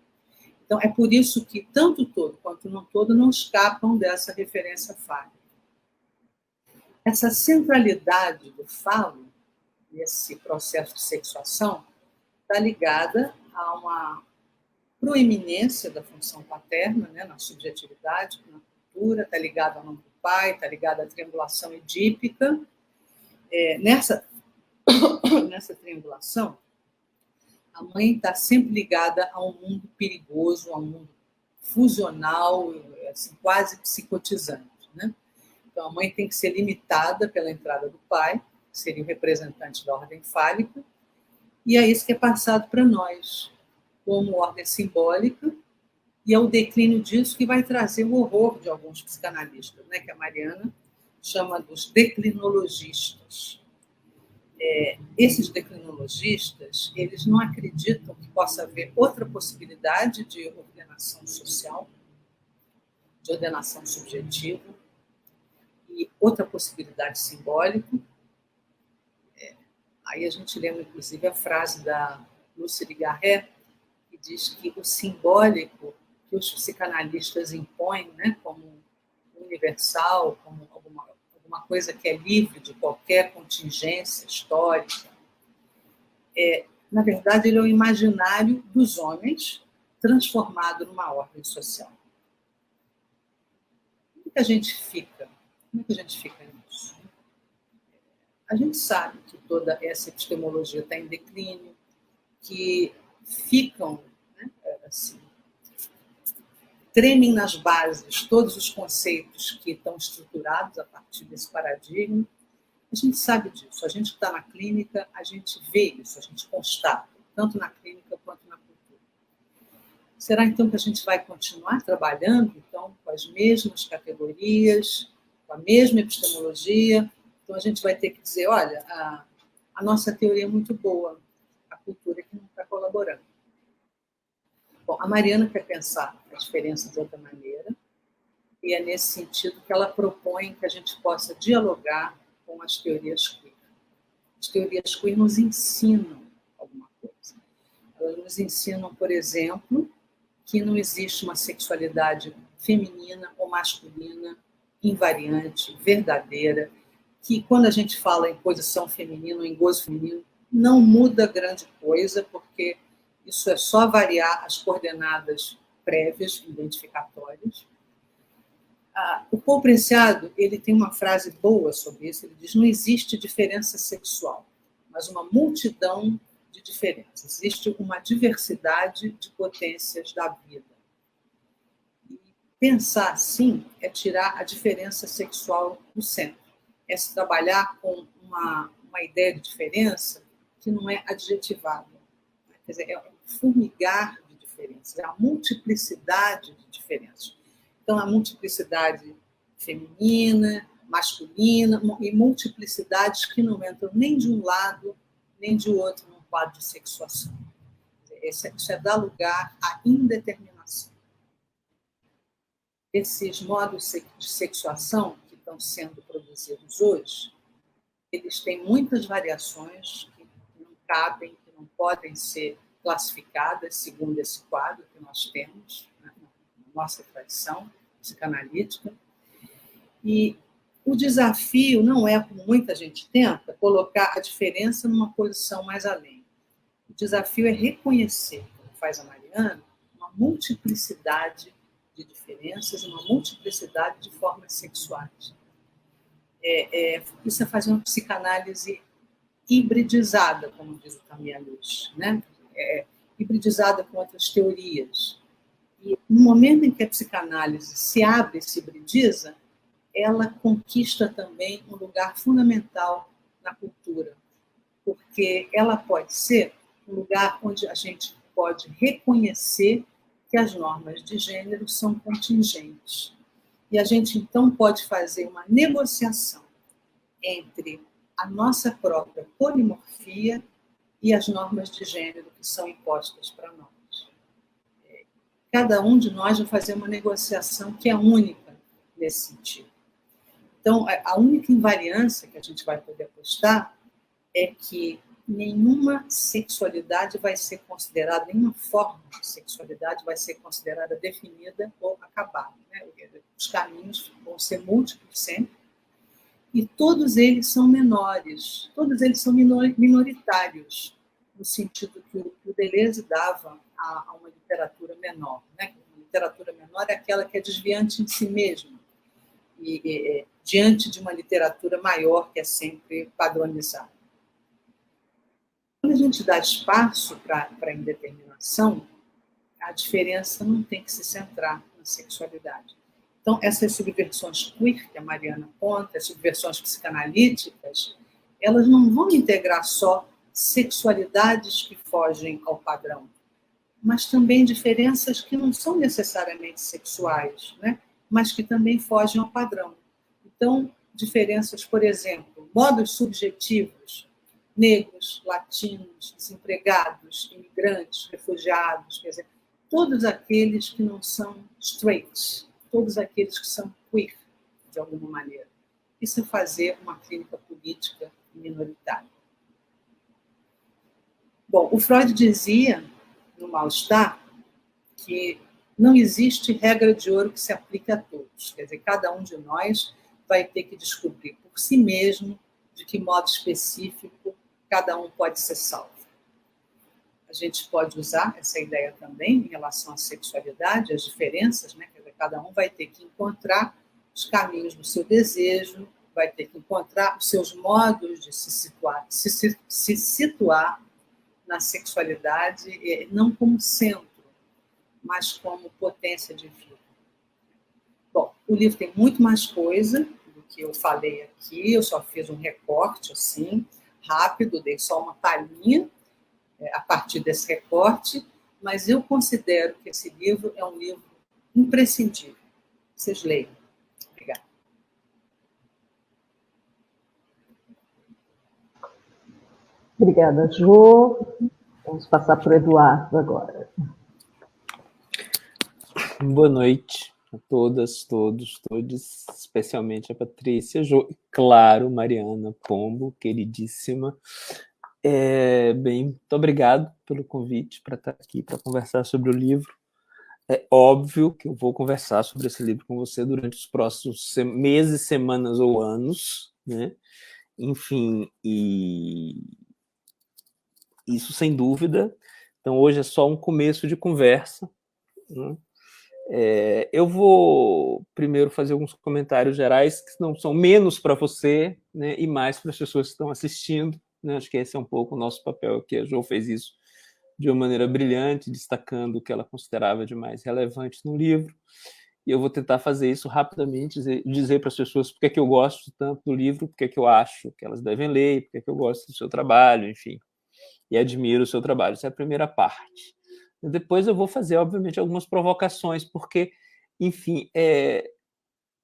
Então, é por isso que tanto o todo quanto o não todo não escapam dessa referência fálica. Essa centralidade do falo, nesse processo de sexuação, está ligada a uma proeminência da função paterna, né, na subjetividade, na cultura, está ligado ao nome do pai, está ligado à triangulação edípica. Nessa triangulação, a mãe está sempre ligada a um mundo perigoso, a um mundo fusional, assim, quase psicotizante, né? Então, a mãe tem que ser limitada pela entrada do pai, que seria o representante da ordem fálica, e é isso que é passado para nós, como ordem simbólica, e é o declínio disso que vai trazer o horror de alguns psicanalistas, né, que a Mariana chama dos declinologistas. Esses declinologistas, eles não acreditam que possa haver outra possibilidade de ordenação social, de ordenação subjetiva, e outra possibilidade simbólica. Aí a gente lembra, inclusive, a frase da Lucy Garret, que diz que o simbólico que os psicanalistas impõem, né, como universal, como alguma coisa que é livre de qualquer contingência histórica, na verdade, ele é o imaginário dos homens transformado numa ordem social. Como é que a gente fica? Como é que a gente fica nisso? A gente sabe que toda essa epistemologia está em declínio, que ficam, né, assim, tremem nas bases todos os conceitos que estão estruturados a partir desse paradigma. A gente sabe disso. A gente que está na clínica, a gente vê isso, a gente constata, tanto na clínica quanto na cultura. Será, então, que a gente vai continuar trabalhando então, com as mesmas categorias, com a mesma epistemologia? Então, a gente vai ter que dizer, olha, a nossa teoria é muito boa, a cultura é que não está colaborando. Bom, a Mariana quer pensar a diferença de outra maneira, e é nesse sentido que ela propõe que a gente possa dialogar com as teorias queer. As teorias queer nos ensinam alguma coisa. Elas nos ensinam, por exemplo, que não existe uma sexualidade feminina ou masculina invariante, verdadeira, que quando a gente fala em posição feminina ou em gozo feminino, não muda grande coisa, porque isso é só variar as coordenadas prévias, identificatórias. O Paul Preciado, ele tem uma frase boa sobre isso, ele diz, não existe diferença sexual, mas uma multidão de diferenças. Existe uma diversidade de potências da vida. E pensar assim é tirar a diferença sexual do centro. É se trabalhar com uma ideia de diferença que não é adjetivada. Quer dizer, é um formigar de diferenças, é a multiplicidade de diferenças. Então, a multiplicidade feminina, masculina, e multiplicidades que não entram nem de um lado, nem de outro num quadro de sexuação. Isso é dar lugar à indeterminação. Esses modos de sexuação que estão sendo produzidos hoje, eles têm muitas variações que não cabem, que não podem ser classificadas segundo esse quadro que nós temos, né, na nossa tradição psicanalítica. E o desafio não é, como muita gente tenta, colocar a diferença numa posição mais além. O desafio é reconhecer, como faz a Mariana, uma multiplicidade de diferenças, uma multiplicidade de formas sexuais. Isso é fazer uma psicanálise hibridizada, como diz o Camille, né? Hibridizada com outras teorias. E no momento em que a psicanálise se abre e se hibridiza, ela conquista também um lugar fundamental na cultura, porque ela pode ser um lugar onde a gente pode reconhecer que as normas de gênero são contingentes. E a gente, então, pode fazer uma negociação entre a nossa própria polimorfia e as normas de gênero que são impostas para nós. Cada um de nós vai fazer uma negociação que é única nesse sentido. Então, a única invariância que a gente vai poder apostar é que nenhuma sexualidade vai ser considerada, nenhuma forma de sexualidade vai ser considerada definida ou acabada, né? Os caminhos vão ser múltiplos sempre, e todos eles são menores, todos eles são minoritários, no sentido que o Deleuze dava a a uma literatura menor, né? Uma literatura menor é aquela que é desviante em si mesma, e diante de uma literatura maior que é sempre padronizada. Quando a gente dá espaço para a indeterminação, a diferença não tem que se centrar na sexualidade. Então, essas subversões queer que a Mariana conta, as subversões psicanalíticas, elas não vão integrar só sexualidades que fogem ao padrão, mas também diferenças que não são necessariamente sexuais, né? Mas que também fogem ao padrão. Então, diferenças, por exemplo, modos subjetivos, negros, latinos, desempregados, imigrantes, refugiados, quer dizer, todos aqueles que não são straight, todos aqueles que são queer, de alguma maneira. Isso é fazer uma clínica política minoritária. Bom, o Freud dizia, no Mal-Estar, que não existe regra de ouro que se aplique a todos. Quer dizer, cada um de nós vai ter que descobrir por si mesmo de que modo específico cada um pode ser salvo. A gente pode usar essa ideia também em relação à sexualidade, as diferenças, né? Quer dizer, cada um vai ter que encontrar os caminhos do seu desejo, vai ter que encontrar os seus modos de se situar na sexualidade, não como centro, mas como potência de vida. Bom, o livro tem muito mais coisa do que eu falei aqui, eu só fiz um recorte, assim, rápido, dei só uma palhinha a partir desse recorte, mas eu considero que esse livro é um livro imprescindível. Vocês leiam. Obrigada. Obrigada, Jo. Vamos passar para o Eduardo agora. Boa noite a todas, todos, especialmente a Patrícia, Jo, claro, Mariana Pombo, queridíssima. Bem, muito obrigado pelo convite para estar aqui para conversar sobre o livro. É óbvio que eu vou conversar sobre esse livro com você durante os próximos meses, semanas ou anos, né? Enfim, e isso sem dúvida. Então, hoje é só um começo de conversa, né? Eu vou primeiro fazer alguns comentários gerais que não são menos para você, né, e mais para as pessoas que estão assistindo, né? Acho que esse é um pouco o nosso papel aqui. A Jo fez isso de uma maneira brilhante, destacando o que ela considerava de mais relevante no livro. E eu vou tentar fazer isso rapidamente, dizer para as pessoas por que eu gosto tanto do livro, por que eu acho que elas devem ler, por que eu gosto do seu trabalho, enfim, e admiro o seu trabalho. Essa é a primeira parte. Depois eu vou fazer, obviamente, algumas provocações, porque, enfim,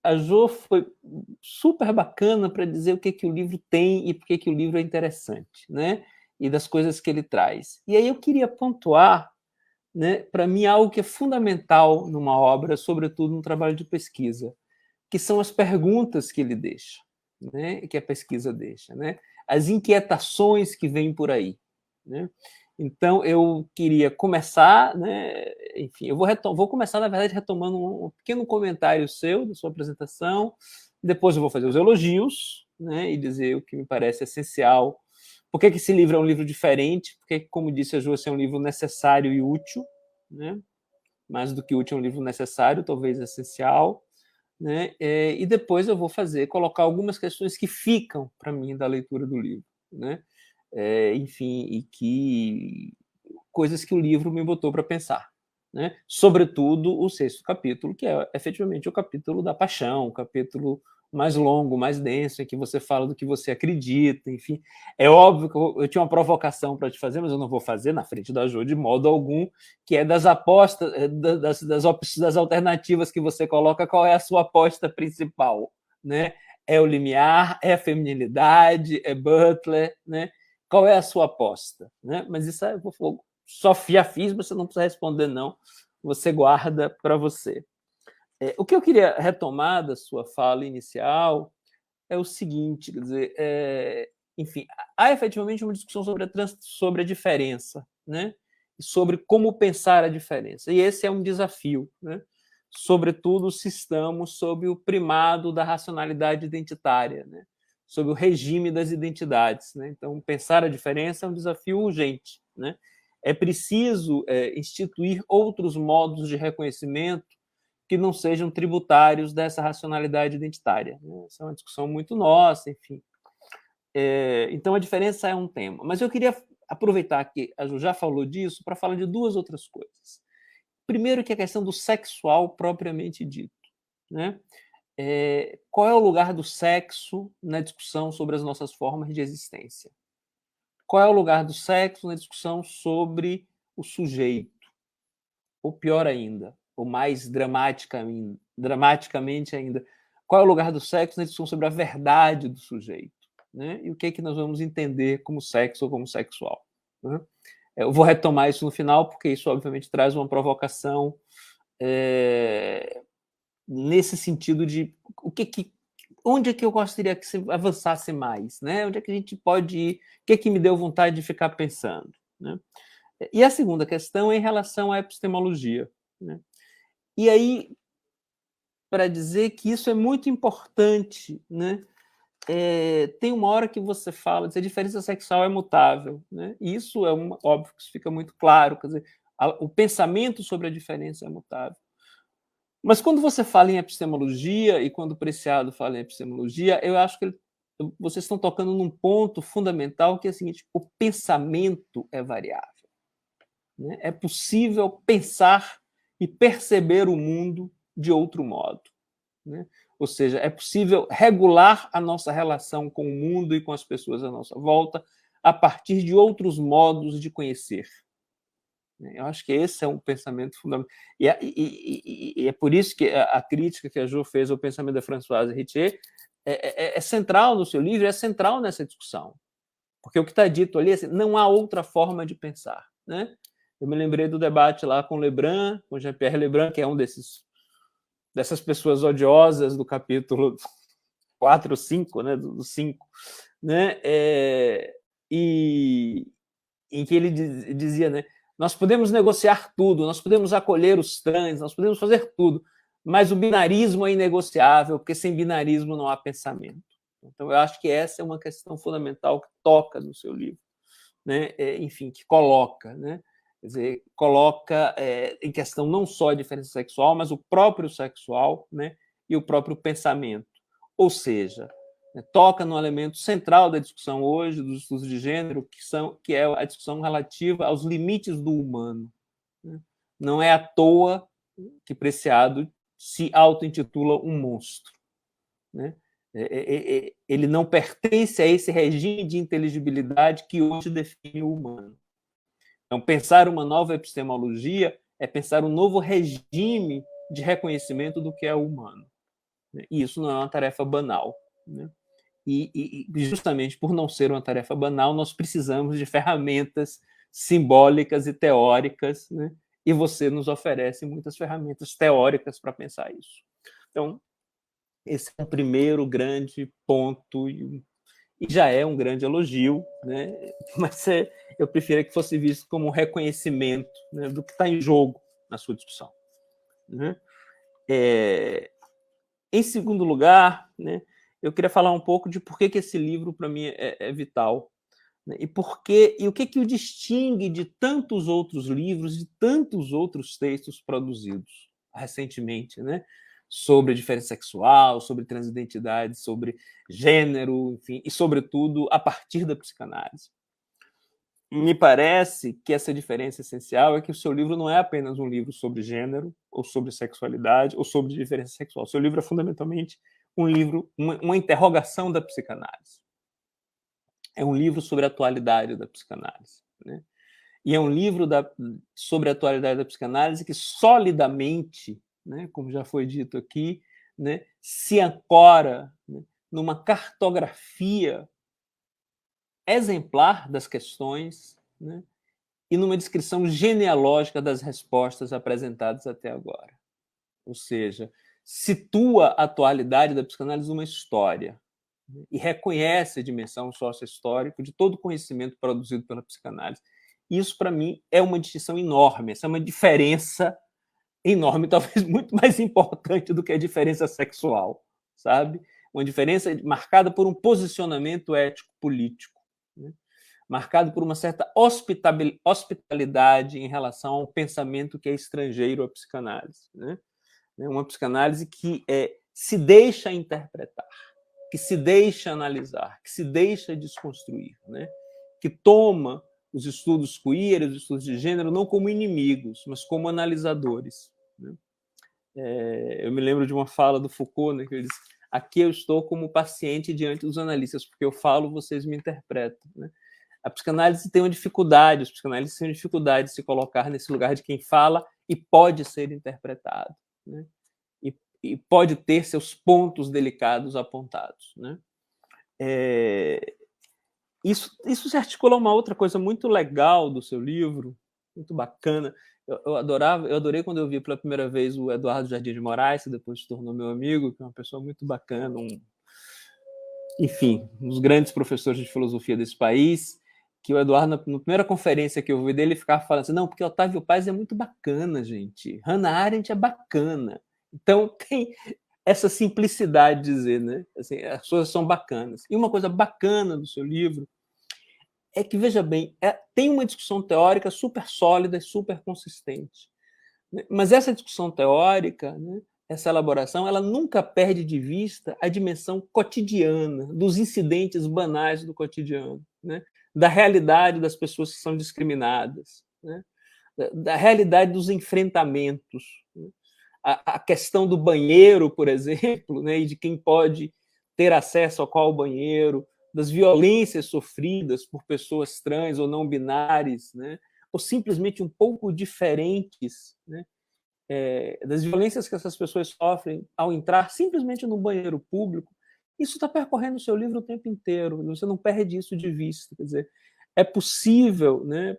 a Jo foi super bacana para dizer o que o livro tem e por que o livro é interessante, né? E das coisas que ele traz. E aí eu queria pontuar, né, para mim, algo que é fundamental numa obra, sobretudo num trabalho de pesquisa, que são as perguntas que ele deixa, né, que a pesquisa deixa, né? As inquietações que vêm por aí, né? Então, eu queria começar, né, enfim, eu vou começar, na verdade, retomando um pequeno comentário seu, da sua apresentação, depois eu vou fazer os elogios, né, e dizer o que me parece essencial, por que esse livro é um livro diferente, porque, como disse a Jo, é um livro necessário e útil, né, mais do que útil, é um livro necessário, talvez essencial, né, e depois eu vou colocar algumas questões que ficam para mim da leitura do livro, né, enfim, e que coisas que o livro me botou para pensar, né? Sobretudo o 6º capítulo, que é efetivamente o capítulo da paixão, o capítulo mais longo, mais denso, em que você fala do que você acredita, enfim. É óbvio que eu tinha uma provocação para te fazer, mas eu não vou fazer na frente da Jo de modo algum, que é das apostas, das alternativas que você coloca, qual é a sua aposta principal, né? É o limiar, é a feminilidade, é Butler, né? Qual é a sua aposta, né? Mas isso eu vou só já fiz, você não precisa responder, não. Você guarda para você. O que eu queria retomar da sua fala inicial é o seguinte, quer dizer, enfim, há efetivamente uma discussão sobre a diferença, né? E sobre como pensar a diferença. E esse é um desafio, né? Sobretudo se estamos sob o primado da racionalidade identitária, né? Sob o regime das identidades, né? Então, pensar a diferença é um desafio urgente, né? É preciso instituir outros modos de reconhecimento que não sejam tributários dessa racionalidade identitária. Essa é uma discussão muito nossa, enfim. Então, a diferença é um tema. Mas eu queria aproveitar que a Ju já falou disso para falar de duas outras coisas. Primeiro, que é a questão do sexual propriamente dito, né? Qual é o lugar do sexo na discussão sobre as nossas formas de existência? Qual é o lugar do sexo na discussão sobre o sujeito? Ou pior ainda, ou mais dramaticamente ainda, qual é o lugar do sexo na discussão sobre a verdade do sujeito? Né? E o que é que nós vamos entender como sexo ou como sexual? Né? Eu vou retomar isso no final, porque isso, obviamente, traz uma provocação nesse sentido de onde é que eu gostaria que você avançasse mais? Né? Onde é que a gente pode ir? O que é que me deu vontade de ficar pensando? Né? E a segunda questão é em relação à epistemologia. Né? E aí, para dizer que isso é muito importante, né? Tem uma hora que você fala que a diferença sexual é mutável, né? E isso é óbvio que isso fica muito claro, quer dizer, o pensamento sobre a diferença é mutável. Mas quando você fala em epistemologia e quando o Preciado fala em epistemologia, eu acho que vocês estão tocando num ponto fundamental, que é o seguinte: o pensamento é variável. Né? É possível pensar e perceber o mundo de outro modo. Né? Ou seja, é possível regular a nossa relação com o mundo e com as pessoas à nossa volta a partir de outros modos de conhecer. Eu acho que esse é um pensamento fundamental. E é por isso que a crítica que a Jo fez ao pensamento da Françoise Héritier é central no seu livro, é central nessa discussão. Porque o que está dito ali é assim: não há outra forma de pensar. Né? Eu me lembrei do debate lá com Lebrun, com Jean-Pierre Lebrun, que é um dessas pessoas odiosas do capítulo 4 ou 5, né, do 5, né, e em que ele dizia, né, nós podemos negociar tudo, nós podemos acolher os trans, nós podemos fazer tudo, mas o binarismo é inegociável, porque sem binarismo não há pensamento. Então, eu acho que essa é uma questão fundamental que toca no seu livro, né, enfim, que coloca, né, quer dizer, coloca em questão não só a diferença sexual, mas o próprio sexual, né, e o próprio pensamento. Ou seja, toca no elemento central da discussão hoje dos estudos de gênero, que é a discussão relativa aos limites do humano. Né? Não é à toa que Preciado se auto-intitula um monstro. Né? Ele não pertence a esse regime de inteligibilidade que hoje define o humano. Então, pensar uma nova epistemologia é pensar um novo regime de reconhecimento do que é o humano. E isso não é uma tarefa banal. Né? E justamente por não ser uma tarefa banal, nós precisamos de ferramentas simbólicas e teóricas, né? E você nos oferece muitas ferramentas teóricas para pensar isso. Então, esse é um primeiro grande ponto, e já é um grande elogio, né? Mas eu preferia que fosse visto como um reconhecimento, né, do que está em jogo na sua discussão. Né? Em segundo lugar, né, eu queria falar um pouco de por que esse livro, para mim, é vital. Né? E o que o distingue de tantos outros livros, de tantos outros textos produzidos recentemente, né? Sobre a diferença sexual, sobre transidentidade, sobre gênero, enfim, e, sobretudo, a partir da psicanálise. Me parece que essa diferença essencial é que o seu livro não é apenas um livro sobre gênero, ou sobre sexualidade, ou sobre diferença sexual. O seu livro é fundamentalmente um livro, uma interrogação da psicanálise. É um livro sobre a atualidade da psicanálise. Né? E é um livro sobre a atualidade da psicanálise que solidamente, né, como já foi dito aqui, né, se ancora, né, numa cartografia exemplar das questões, né, e numa descrição genealógica das respostas apresentadas até agora. Ou seja, situa a atualidade da psicanálise numa história, né, e reconhece a dimensão sócio-histórica de todo o conhecimento produzido pela psicanálise. Isso, para mim, é uma distinção enorme, essa é uma diferença enorme, talvez muito mais importante do que a diferença sexual, sabe? Uma diferença marcada por um posicionamento ético-político. Né? marcado por uma certa hospitalidade em relação ao pensamento que é estrangeiro à psicanálise, né? Uma psicanálise que se deixa interpretar, que se deixa analisar, que se deixa desconstruir, né? Que toma os estudos queer, os estudos de gênero, não como inimigos, mas como analisadores, né? Eu me lembro de uma fala do Foucault, né, que ele diz: aqui eu estou como paciente diante dos analistas, porque eu falo, vocês me interpretam, né? A psicanálise tem uma dificuldade, os psicanalistas têm uma dificuldade de se colocar nesse lugar de quem fala e pode ser interpretado, né? E pode ter seus pontos delicados apontados, né? Isso se articula a uma outra coisa muito legal do seu livro, muito bacana. Eu adorei quando eu vi pela primeira vez o Eduardo Jardim de Moraes, que depois se tornou meu amigo, que é uma pessoa muito bacana, enfim, um dos grandes professores de filosofia desse país, que o Eduardo, na primeira conferência que eu vi dele, ficava falando assim: não, porque Otávio Paz é muito bacana, gente. Hannah Arendt é bacana. Então, tem essa simplicidade de dizer, né? Assim, as coisas são bacanas. E uma coisa bacana do seu livro é que, veja bem, tem uma discussão teórica super sólida e super consistente. Né? Mas essa discussão teórica, né, essa elaboração, ela nunca perde de vista a dimensão cotidiana, dos incidentes banais do cotidiano, né? Da realidade das pessoas que são discriminadas, né? Da realidade dos enfrentamentos, né? A questão do banheiro, por exemplo, né, e de quem pode ter acesso a qual banheiro, das violências sofridas por pessoas trans ou não binárias, né, ou simplesmente um pouco diferentes, né, das violências que essas pessoas sofrem ao entrar simplesmente no banheiro público. Isso está percorrendo o seu livro o tempo inteiro, você não perde isso de vista. Quer dizer, é possível, né,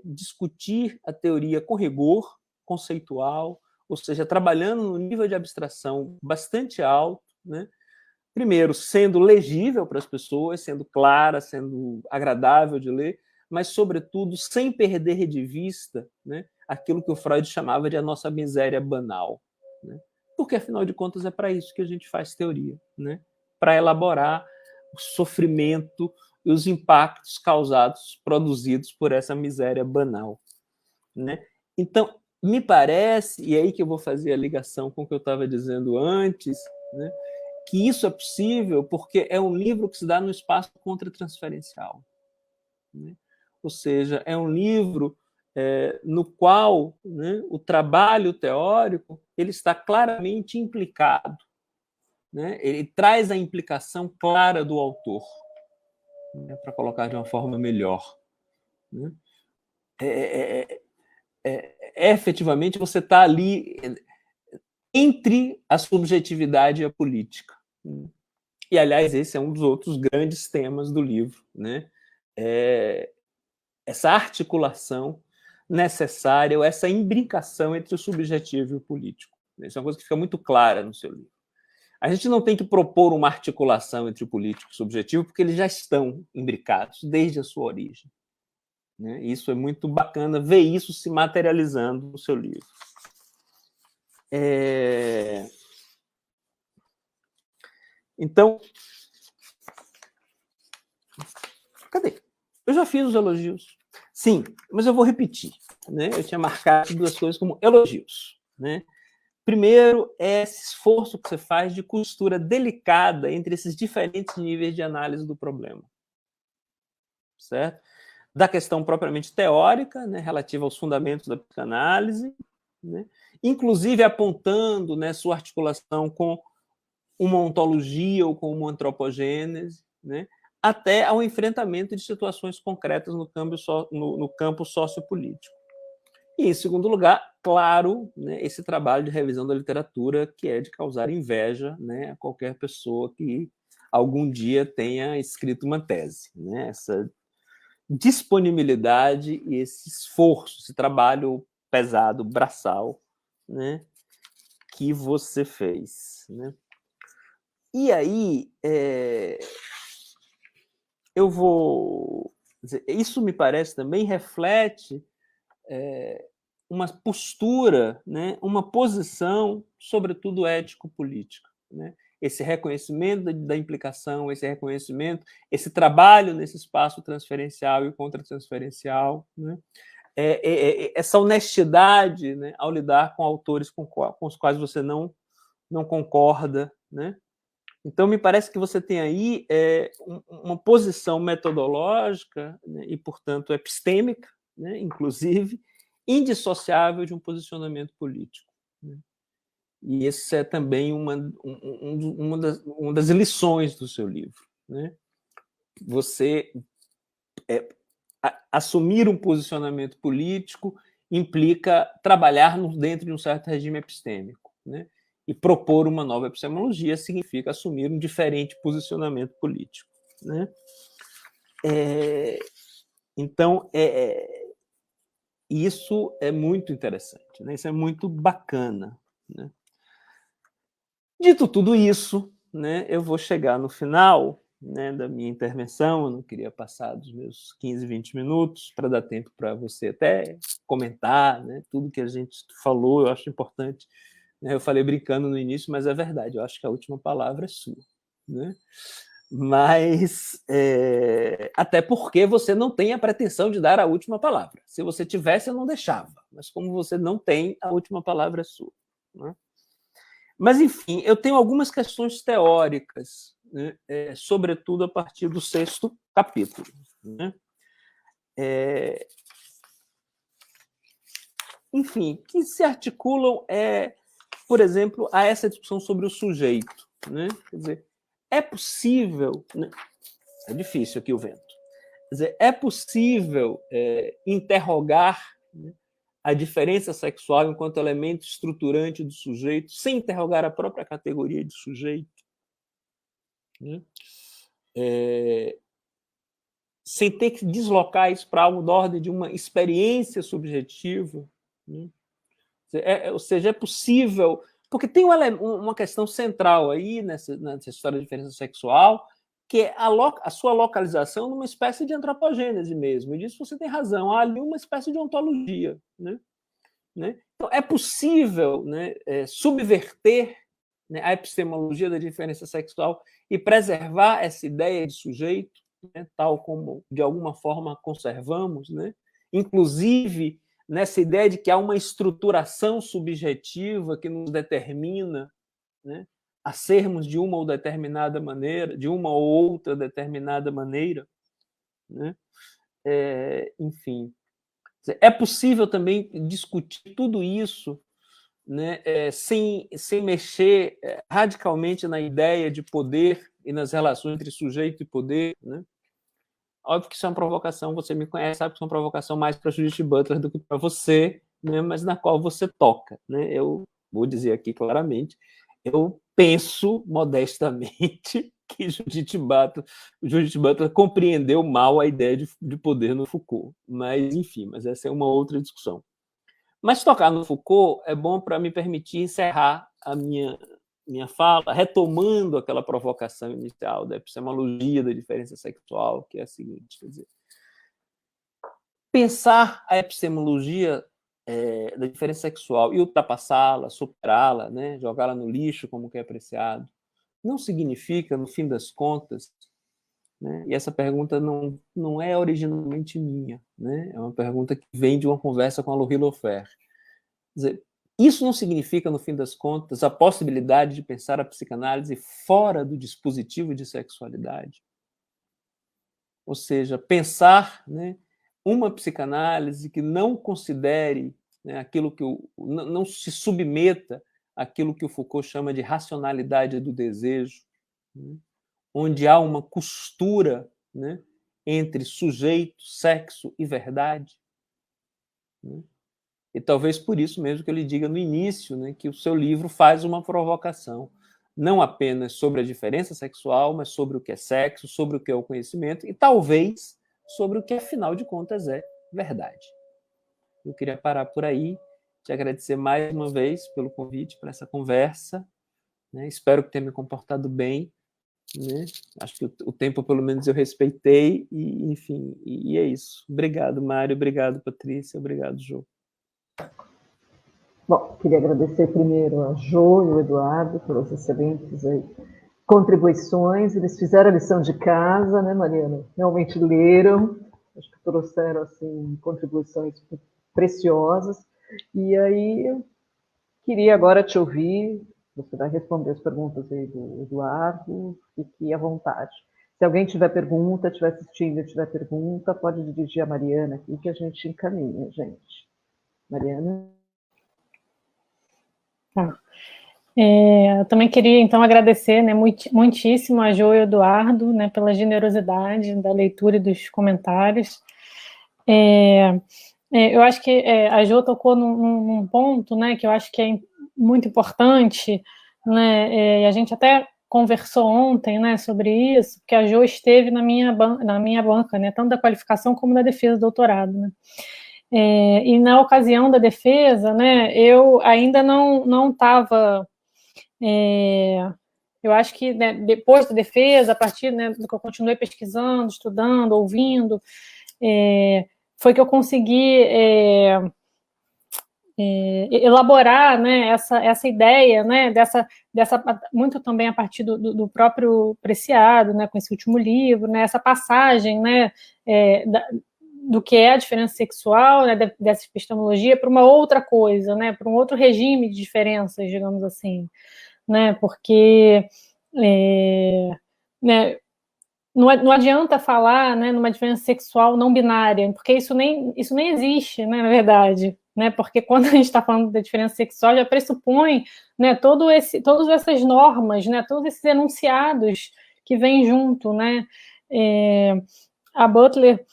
discutir a teoria com rigor conceitual, ou seja, trabalhando no nível de abstração bastante alto, né? Primeiro, sendo legível para as pessoas, sendo clara, sendo agradável de ler, mas, sobretudo, sem perder de vista, né, aquilo que o Freud chamava de a nossa miséria banal, né? Porque, afinal de contas, é para isso que a gente faz teoria, né? Para elaborar o sofrimento e os impactos produzidos por essa miséria banal, né? Então, me parece, e é aí que eu vou fazer a ligação com o que eu estava dizendo antes, né, que isso é possível porque é um livro que se dá no espaço contratransferencial, né? Ou seja, é um livro no qual, né, o trabalho teórico ele está claramente implicado, né? Ele traz a implicação clara do autor, né, para colocar de uma forma melhor, né? Efetivamente você está ali entre a subjetividade e a política. E, aliás, esse é um dos outros grandes temas do livro, né? Essa articulação necessária, ou essa imbricação entre o subjetivo e o político. Isso é uma coisa que fica muito clara no seu livro. A gente não tem que propor uma articulação entre o político e o subjetivo, porque eles já estão imbricados desde a sua origem, né? Isso é muito bacana ver isso se materializando no seu livro. Então, cadê? Eu já fiz os elogios. Sim, mas eu vou repetir, né? Eu tinha marcado duas coisas como elogios, né? Primeiro, é esse esforço que você faz de costura delicada entre esses diferentes níveis de análise do problema, certo? Da questão propriamente teórica, né, relativa aos fundamentos da psicanálise, né, inclusive apontando, né, sua articulação com uma ontologia ou com uma antropogênese, né, até ao enfrentamento de situações concretas no campo sociopolítico. E, em segundo lugar, claro, né, esse trabalho de revisão da literatura, que é de causar inveja, né, a qualquer pessoa que algum dia tenha escrito uma tese, né? Essa disponibilidade e esse esforço, esse trabalho pesado, braçal, né, que você fez, né? E aí, eu vou dizer, isso me parece também reflete uma postura, né, uma posição, sobretudo ético-política, né? esse reconhecimento da implicação, esse reconhecimento, esse trabalho nesse espaço transferencial e contratransferencial, né? Essa honestidade, né, ao lidar com autores com os quais você não concorda, né? Então, me parece que você tem aí uma posição metodológica, né, e, portanto, epistêmica, né, inclusive, indissociável de um posicionamento político, né? E esse é também uma das lições do seu livro, né? Você assumir um posicionamento político implica trabalhar dentro de um certo regime epistêmico, né? E propor uma nova epistemologia significa assumir um diferente posicionamento político, né? Então, isso é muito interessante, né? Isso é muito bacana, né? Dito tudo isso, né, eu vou chegar no final, né, da minha intervenção. Eu não queria passar dos meus 15, 20 minutos para dar tempo para você até comentar, né, tudo que a gente falou. Eu acho importante, né? Eu falei brincando no início, mas é verdade, eu acho que a última palavra é sua, né? Mas até porque você não tem a pretensão de dar a última palavra. Se você tivesse, eu não deixava, mas como você não tem, a última palavra é sua, né? Mas, enfim, eu tenho algumas questões teóricas, né, sobretudo a partir do 6º capítulo, né? Enfim, que se articulam, por exemplo, a essa discussão sobre o sujeito, né? Quer dizer, é possível, né? É difícil aqui o vento. Quer dizer, é possível interrogar, né, a diferença sexual enquanto elemento estruturante do sujeito, sem interrogar a própria categoria de sujeito, né? Sem ter que deslocar isso para algo da ordem de uma experiência subjetiva, né? Ou seja, é possível, porque tem uma questão central aí nessa história da diferença sexual, que é a sua localização numa espécie de antropogênese mesmo. E disso você tem razão, há ali uma espécie de ontologia, né? Então, é possível, né, subverter, né, a epistemologia da diferença sexual e preservar essa ideia de sujeito, né, tal como, de alguma forma, conservamos, né? Inclusive nessa ideia de que há uma estruturação subjetiva que nos determina, né, a sermos de uma ou determinada maneira, de uma ou outra determinada maneira, né? Enfim, é possível também discutir tudo isso, né, sem mexer radicalmente na ideia de poder e nas relações entre sujeito e poder, né? Óbvio que isso é uma provocação, você me conhece, sabe que isso é uma provocação mais para Judith Butler do que para você, né, mas na qual você toca, né? Eu vou dizer aqui claramente, eu penso modestamente que Judith Butler compreendeu mal a ideia de poder no Foucault. Mas, enfim, essa é uma outra discussão. Mas tocar no Foucault é bom para me permitir encerrar a minha fala, retomando aquela provocação inicial da epistemologia da diferença sexual, que é a seguinte: quer dizer, pensar a epistemologia da diferença sexual e ultrapassá-la, superá-la, né, jogá-la no lixo, como que é apreciado, não significa, no fim das contas, né, e essa pergunta não é originalmente minha, né, é uma pergunta que vem de uma conversa com a Laurie Lofer. Quer dizer, isso não significa, no fim das contas, a possibilidade de pensar a psicanálise fora do dispositivo de sexualidade. Ou seja, pensar, né, uma psicanálise que não considere, né, aquilo que não se submeta àquilo que o Foucault chama de racionalidade do desejo, né, onde há uma costura, né, entre sujeito, sexo e verdade, né? E talvez por isso mesmo que eu lhe diga no início, né, que o seu livro faz uma provocação, não apenas sobre a diferença sexual, mas sobre o que é sexo, sobre o que é o conhecimento e talvez sobre o que, afinal de contas, é verdade. Eu queria parar por aí, te agradecer mais uma vez pelo convite para essa conversa, né? Espero que tenha me comportado bem, né? Acho que o tempo, pelo menos, eu respeitei, e, enfim, e é isso. Obrigado, Mário, obrigado, Patrícia, obrigado, Jô. Bom, queria agradecer primeiro a Jô e o Eduardo pelas excelentes contribuições. Eles fizeram a lição de casa, né, Mariana? Realmente leram, acho que trouxeram assim, contribuições preciosas. E aí eu queria agora te ouvir, você vai responder as perguntas aí do Eduardo, fique à vontade. Se alguém tiver pergunta, estiver assistindo e tiver pergunta, pode dirigir a Mariana aqui, que a gente encaminha, gente. Mariana? Tá. Eu também queria, então, agradecer, né, muitíssimo a Jo e o Eduardo, né, pela generosidade da leitura e dos comentários. Eu acho que a Jo tocou num ponto, né, que eu acho que é muito importante, né, e a gente até conversou ontem, né, sobre isso, porque a Jo esteve na minha banca, né, tanto da qualificação como da defesa do doutorado, né. E na ocasião da defesa, né, eu ainda não estava... eu acho que, né, depois da defesa, a partir, né, do que eu continuei pesquisando, estudando, ouvindo, foi que eu consegui elaborar, né, essa ideia, né, dessa muito também a partir do próprio Preciado, né, com esse último livro, né, essa passagem, né, do que é a diferença sexual, né, dessa epistemologia para uma outra coisa, né, para um outro regime de diferenças, digamos assim, né, porque né, não adianta falar, né, numa diferença sexual não binária, porque isso nem existe, né, na verdade, né, porque quando a gente está falando da diferença sexual, já pressupõe, né, todas essas normas, né, todos esses enunciados que vêm junto, né. A Butler,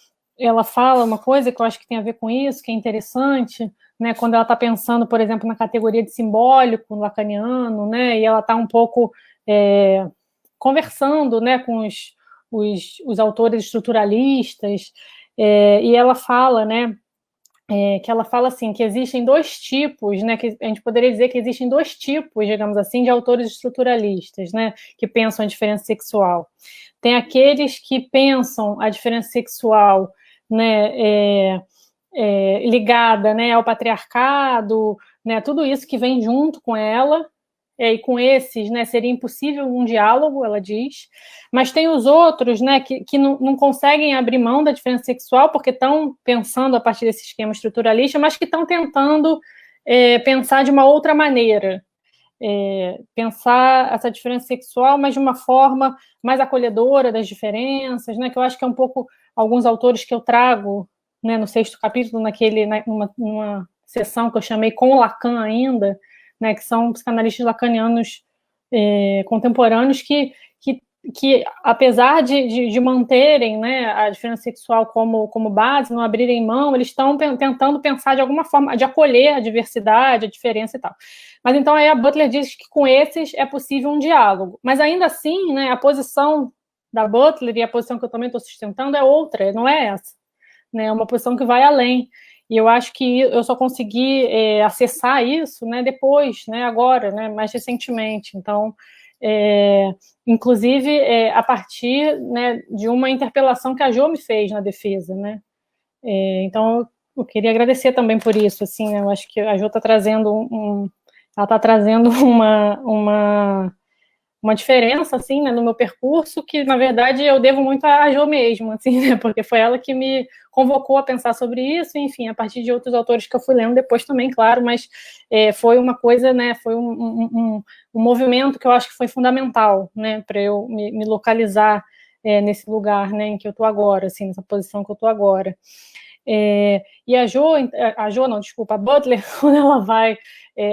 ela fala uma coisa que eu acho que tem a ver com isso, que é interessante, né, quando ela está pensando, por exemplo, na categoria de simbólico, no lacaniano, né, e ela está um pouco conversando, né, com os autores estruturalistas, e ela fala, né, que ela fala assim, que existem dois tipos, né, que a gente poderia dizer que existem dois tipos, digamos assim, de autores estruturalistas, né, que pensam a diferença sexual. Tem aqueles que pensam a diferença sexual, né, ligada, né, ao patriarcado, né, tudo isso que vem junto com ela, e com esses, né, seria impossível um diálogo, ela diz, mas tem os outros, né, que não conseguem abrir mão da diferença sexual porque estão pensando a partir desse esquema estruturalista, mas que estão tentando pensar de uma outra maneira, pensar essa diferença sexual, mas de uma forma mais acolhedora das diferenças, né, que eu acho que é um pouco alguns autores que eu trago, né, no 6º capítulo, numa sessão que eu chamei com Lacan ainda, né, que são psicanalistas lacanianos contemporâneos que apesar de manterem, né, a diferença sexual como base, não abrirem mão, eles estão tentando pensar de alguma forma, de acolher a diversidade, a diferença e tal. Mas então aí a Butler diz que com esses é possível um diálogo. Mas ainda assim, né, a posição da Butler e a posição que eu também estou sustentando é outra, não é essa. Né, é uma posição que vai além. E eu acho que eu só consegui acessar isso, né, depois, né, agora, né, mais recentemente. Então, inclusive, a partir, né, de uma interpelação que a Jo me fez na defesa, né. Então, eu queria agradecer também por isso, assim, né, eu acho que a Jo está trazendo ela está trazendo uma diferença, assim, né, no meu percurso, que, na verdade, eu devo muito a Jo mesmo, assim, né, porque foi ela que me convocou a pensar sobre isso, enfim, a partir de outros autores que eu fui lendo depois também, claro, mas foi uma coisa, né, foi um movimento que eu acho que foi fundamental, né, para eu me localizar nesse lugar, né, em que eu estou agora, assim, nessa posição que eu estou agora. E a Butler, quando ela vai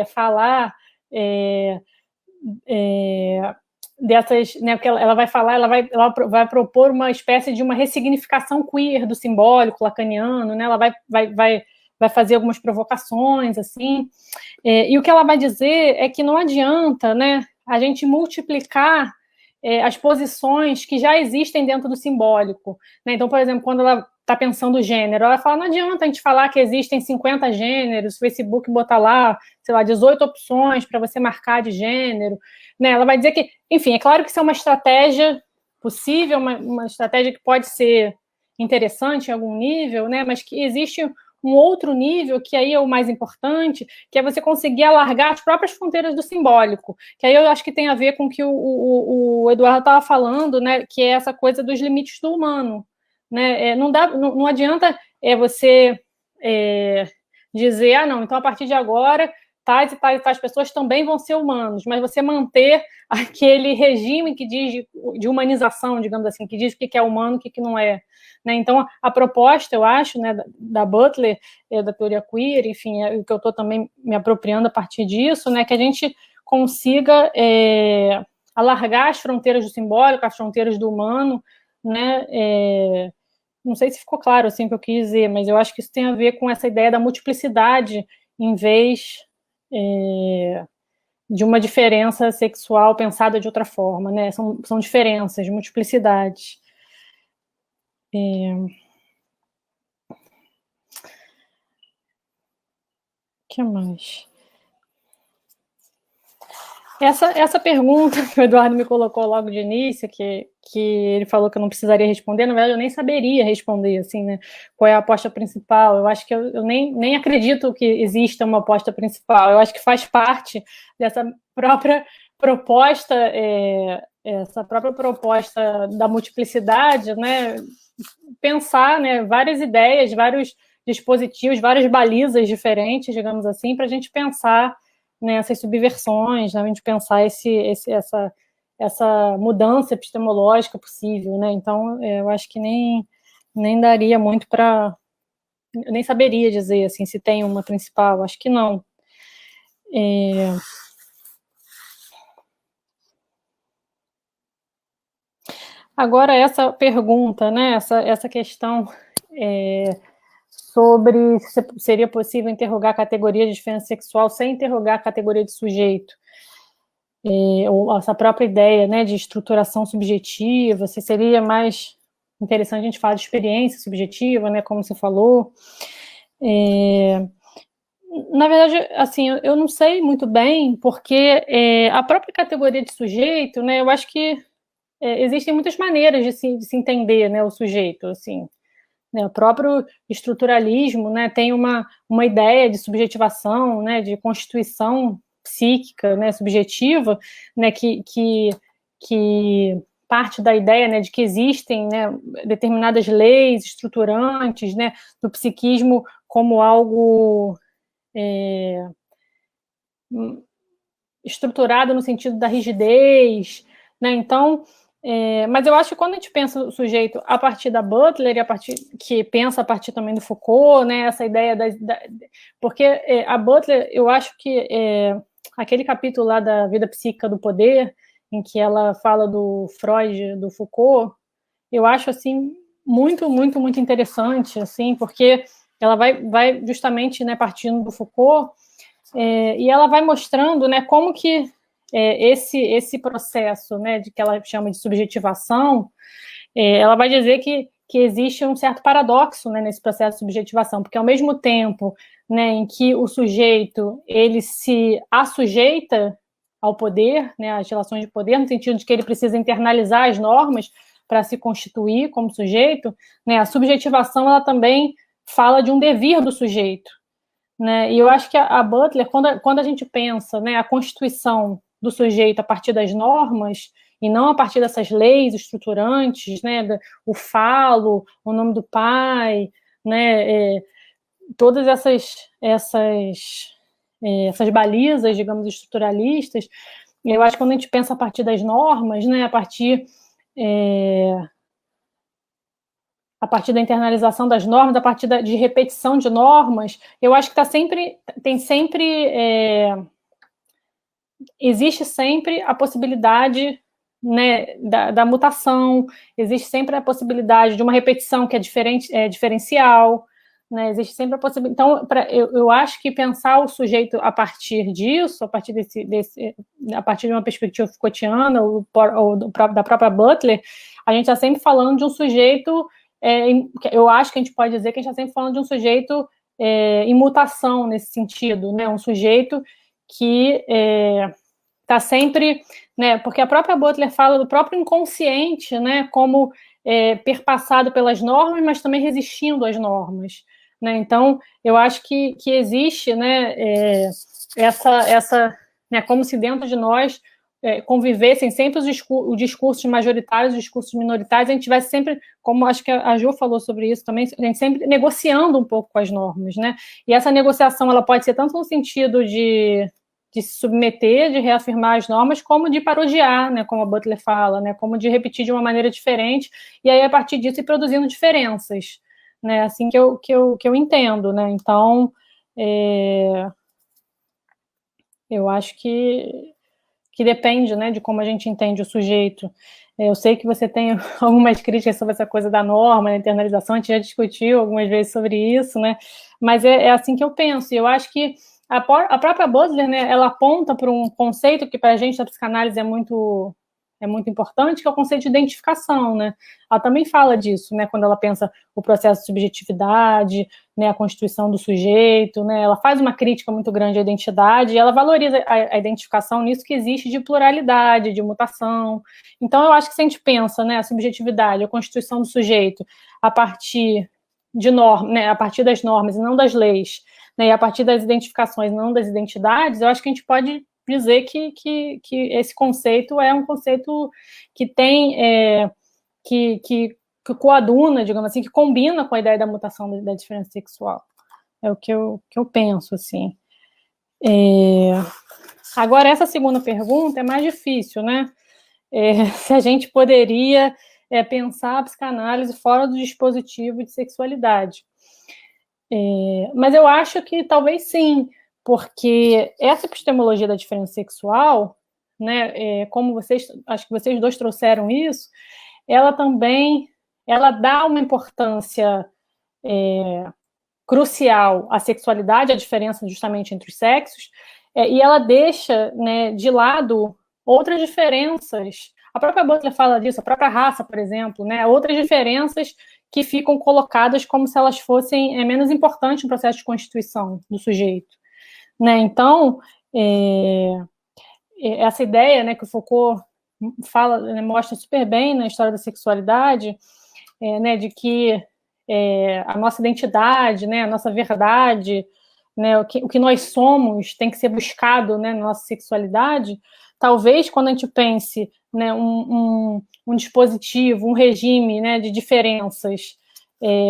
falar dessas, né, porque ela vai falar, ela vai propor uma espécie de uma ressignificação queer do simbólico lacaniano, né, ela vai fazer algumas provocações, assim, e o que ela vai dizer é que não adianta, né, a gente multiplicar as posições que já existem dentro do simbólico, né? Então, por exemplo, quando ela está pensando o gênero, ela fala, não adianta a gente falar que existem 50 gêneros, o Facebook botar lá, sei lá, 18 opções para você marcar de gênero, né? Ela vai dizer que, enfim, é claro que isso é uma estratégia possível, uma estratégia que pode ser interessante em algum nível, né? Mas que existe um outro nível, que aí é o mais importante, que é você conseguir alargar as próprias fronteiras do simbólico, que aí eu acho que tem a ver com o que o Eduardo estava falando, né, que é essa coisa dos limites do humano, né? Não adianta você dizer, não, então a partir de agora tais e tais e tais pessoas também vão ser humanos, mas você manter aquele regime que diz de humanização, digamos assim, que diz o que é humano e o que não é. Né? Então, a proposta, eu acho, né, da Butler, da teoria queer, enfim, o que eu estou também me apropriando a partir disso, né, que a gente consiga alargar as fronteiras do simbólico, as fronteiras do humano, né, não sei se ficou claro assim o que eu quis dizer, mas eu acho que isso tem a ver com essa ideia da multiplicidade em vez de uma diferença sexual pensada de outra forma, né? São diferenças, multiplicidades. O que mais? Essa pergunta que o Eduardo me colocou logo de início, que ele falou que eu não precisaria responder, na verdade eu nem saberia responder, assim, né? Qual é a aposta principal? Eu acho que eu nem acredito que exista uma aposta principal. Eu acho que faz parte dessa própria proposta, essa própria proposta da multiplicidade, né? Pensar, né, várias ideias, vários dispositivos, várias balizas diferentes, digamos assim, para a gente pensar nessas subversões, né, a gente pensar essa mudança epistemológica possível, né? Então, eu acho que nem daria muito para... Eu nem saberia dizer, assim, se tem uma principal, acho que não. Agora, essa pergunta, né, essa questão sobre se seria possível interrogar a categoria de diferença sexual sem interrogar a categoria de sujeito, ou essa própria ideia, né, de estruturação subjetiva, se seria mais interessante a gente falar de experiência subjetiva, né, como você falou. Na verdade, assim, eu não sei muito bem, porque a própria categoria de sujeito, né, eu acho que existem muitas maneiras de se entender, né, o sujeito, assim. O próprio estruturalismo, né, tem uma ideia de subjetivação, né, de constituição psíquica, né, subjetiva, né, que parte da ideia, né, de que existem, né, determinadas leis estruturantes, né, do psiquismo como algo estruturado no sentido da rigidez, né, então... mas eu acho que quando a gente pensa o sujeito a partir da Butler, que pensa a partir também do Foucault, né, essa ideia porque a Butler, eu acho que aquele capítulo lá da vida psíquica do poder, em que ela fala do Freud, do Foucault, eu acho assim muito, muito, muito interessante, assim, porque ela vai justamente, né, partindo do Foucault, e ela vai mostrando, né, como que esse processo, né, de que ela chama de subjetivação, ela vai dizer que existe um certo paradoxo, né, nesse processo de subjetivação, porque ao mesmo tempo, né, em que o sujeito ele se assujeita ao poder, né, às relações de poder, no sentido de que ele precisa internalizar as normas para se constituir como sujeito, né, a subjetivação ela também fala de um devir do sujeito, né, e eu acho que a Butler, quando a gente pensa, né, a constituição do sujeito a partir das normas, e não a partir dessas leis estruturantes, né, o falo, o nome do pai, né, todas essas balizas, digamos, estruturalistas, eu acho que quando a gente pensa a partir das normas, né, a partir da internalização das normas, a partir de repetição de normas, eu acho que existe sempre a possibilidade, né, da mutação, existe sempre a possibilidade de uma repetição que é diferencial, né, existe sempre a possibilidade. Então, eu acho que pensar o sujeito a partir disso, a partir a partir de uma perspectiva Foucaultiana ou da própria Butler, a gente está sempre falando de um sujeito, eu acho que a gente pode dizer que a gente está sempre falando de um sujeito em mutação nesse sentido, né, um sujeito que está sempre, né, porque a própria Butler fala do próprio inconsciente, né, como perpassado pelas normas, mas também resistindo às normas, né? Então, eu acho que existe, né, essa né, como se dentro de nós convivessem sempre os discursos majoritários, os discursos minoritários, a gente tivesse sempre, como acho que a Jo falou sobre isso também, a gente sempre negociando um pouco com as normas, né? E essa negociação, ela pode ser tanto no sentido de se submeter, de reafirmar as normas, como de parodiar, né, como a Butler fala, né, como de repetir de uma maneira diferente, e aí, a partir disso, ir produzindo diferenças, né, assim que eu entendo, né, então, eu acho que depende, né, de como a gente entende o sujeito. Eu sei que você tem algumas críticas sobre essa coisa da norma, da internalização, a gente já discutiu algumas vezes sobre isso, né, mas é assim que eu penso, e eu acho que a própria Butler, né, ela aponta para um conceito que para a gente da psicanálise é muito importante, que é o conceito de identificação, né? Ela também fala disso, né, quando ela pensa o processo de subjetividade, né, a constituição do sujeito, né, ela faz uma crítica muito grande à identidade e ela valoriza a identificação nisso que existe de pluralidade, de mutação. Então, eu acho que se a gente pensa, né, a subjetividade, a constituição do sujeito a partir de normas, né, a partir das normas e não das leis, né, e a partir das identificações, não das identidades, eu acho que a gente pode dizer que esse conceito é um conceito que tem, que coaduna, digamos assim, que combina com a ideia da mutação da diferença sexual. É o que eu penso, assim. Agora, essa segunda pergunta é mais difícil, né? Se a gente poderia pensar a psicanálise fora do dispositivo de sexualidade. Mas eu acho que talvez sim, porque essa epistemologia da diferença sexual, né, como acho que vocês dois trouxeram isso, ela também, ela dá uma importância crucial à sexualidade, à diferença justamente entre os sexos, e ela deixa, né, de lado outras diferenças. A própria Butler fala disso, a própria raça, por exemplo, né, outras diferenças que ficam colocadas como se elas fossem menos importantes no processo de constituição do sujeito, né? Então, essa ideia, né, que o Foucault fala, né, mostra super bem na história da sexualidade, né, de que a nossa identidade, né, a nossa verdade, né, o que nós somos tem que ser buscado, né, na nossa sexualidade. Talvez quando a gente pense, né, um dispositivo, um regime, né, de diferenças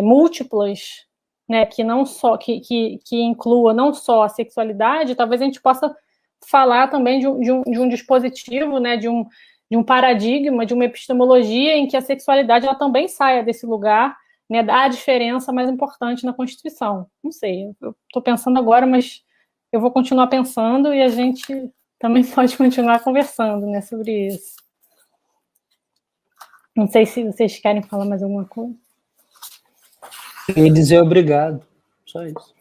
múltiplas, né, que não só que inclua não só a sexualidade, talvez a gente possa falar também de um dispositivo, né, de um paradigma, de uma epistemologia em que a sexualidade ela também saia desse lugar, né, da diferença mais importante na Constituição. Não sei, eu estou pensando agora, mas eu vou continuar pensando e a gente também pode continuar conversando, né, sobre isso. Não sei se vocês querem falar mais alguma coisa. E dizer obrigado, só isso.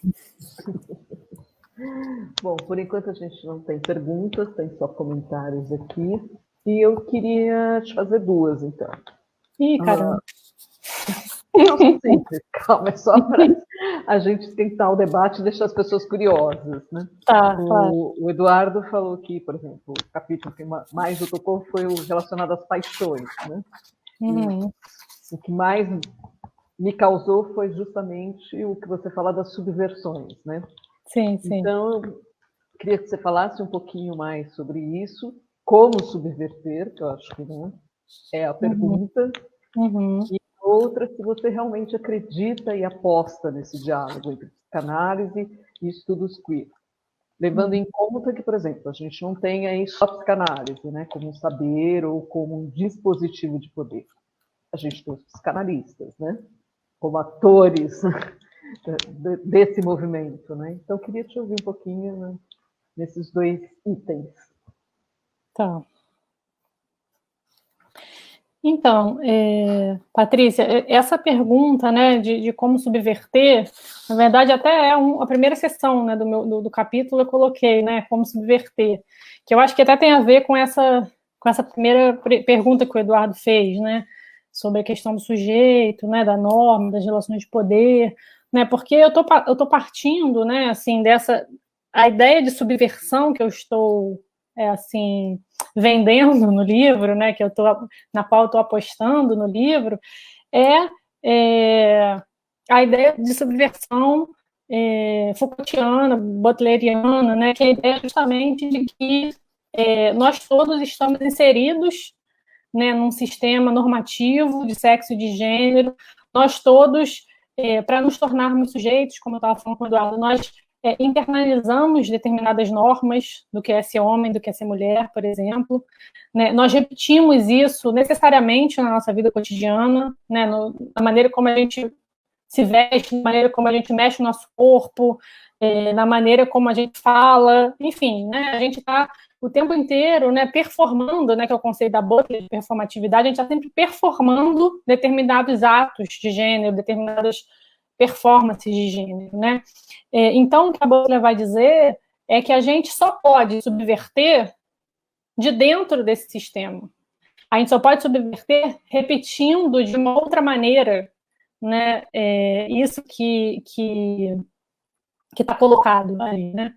Bom, por enquanto a gente não tem perguntas, tem só comentários aqui. E eu queria te fazer duas, então. Ih, caramba. Não, simples, calma, é só para a gente esquentar o debate e deixar as pessoas curiosas, né? Tá, claro. O Eduardo falou que, por exemplo, o capítulo que mais o tocou foi o relacionado às paixões, né? Uhum. O que mais me causou foi justamente o que você fala das subversões, né? Sim, sim. Então, eu queria que você falasse um pouquinho mais sobre isso, como subverter, que eu acho que não é a pergunta, e outra, se você realmente acredita e aposta nesse diálogo entre psicanálise e estudos queer. Levando em conta que, por exemplo, a gente não tem aí só psicanálise, né, como um saber ou como um dispositivo de poder. A gente tem os psicanalistas, né, como atores desse movimento, né. Então, eu queria te ouvir um pouquinho, né, nesses dois itens. Tá. Então, Patrícia, essa pergunta, né, de como subverter, na verdade, até é a primeira sessão, né, do capítulo eu coloquei, né, como subverter, que eu acho que até tem a ver com essa primeira pergunta que o Eduardo fez, né, sobre a questão do sujeito, né, da norma, das relações de poder, né, porque eu tô partindo, né, assim, a ideia de subversão que eu estou assim, vendendo no livro, né, na qual eu estou apostando no livro, a ideia de subversão Foucaultiana, butleriana, né, que é a ideia justamente de que nós todos estamos inseridos, né, num sistema normativo de sexo e de gênero, nós todos, para nos tornarmos sujeitos, como eu estava falando com o Eduardo, nós internalizamos determinadas normas do que é ser homem, do que é ser mulher, por exemplo, né, nós repetimos isso necessariamente na nossa vida cotidiana, né, na maneira como a gente se veste, na maneira como a gente mexe o nosso corpo, na maneira como a gente fala, enfim, né, a gente está o tempo inteiro, né, performando, né, que é o conceito da Butler de performatividade, a gente está sempre performando determinados atos de gênero, determinadas performances de gênero, né? Então, o que a Butler vai dizer é que a gente só pode subverter de dentro desse sistema. A gente só pode subverter repetindo de uma outra maneira, né, isso que está colocado aí, né?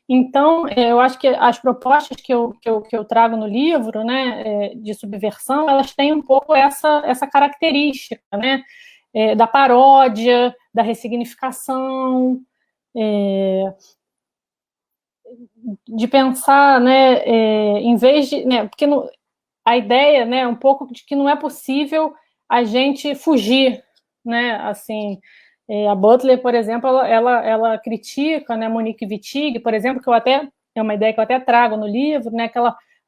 Então, eu acho que as propostas que eu trago no livro, né, de subversão, elas têm um pouco essa característica, né, da paródia, da ressignificação, de pensar, né, em vez de, né, porque a ideia, né, um pouco de que não é possível a gente fugir, né, assim. A Butler, por exemplo, ela critica, né, Monique Wittig, por exemplo, que é uma ideia que eu até trago no livro, né, que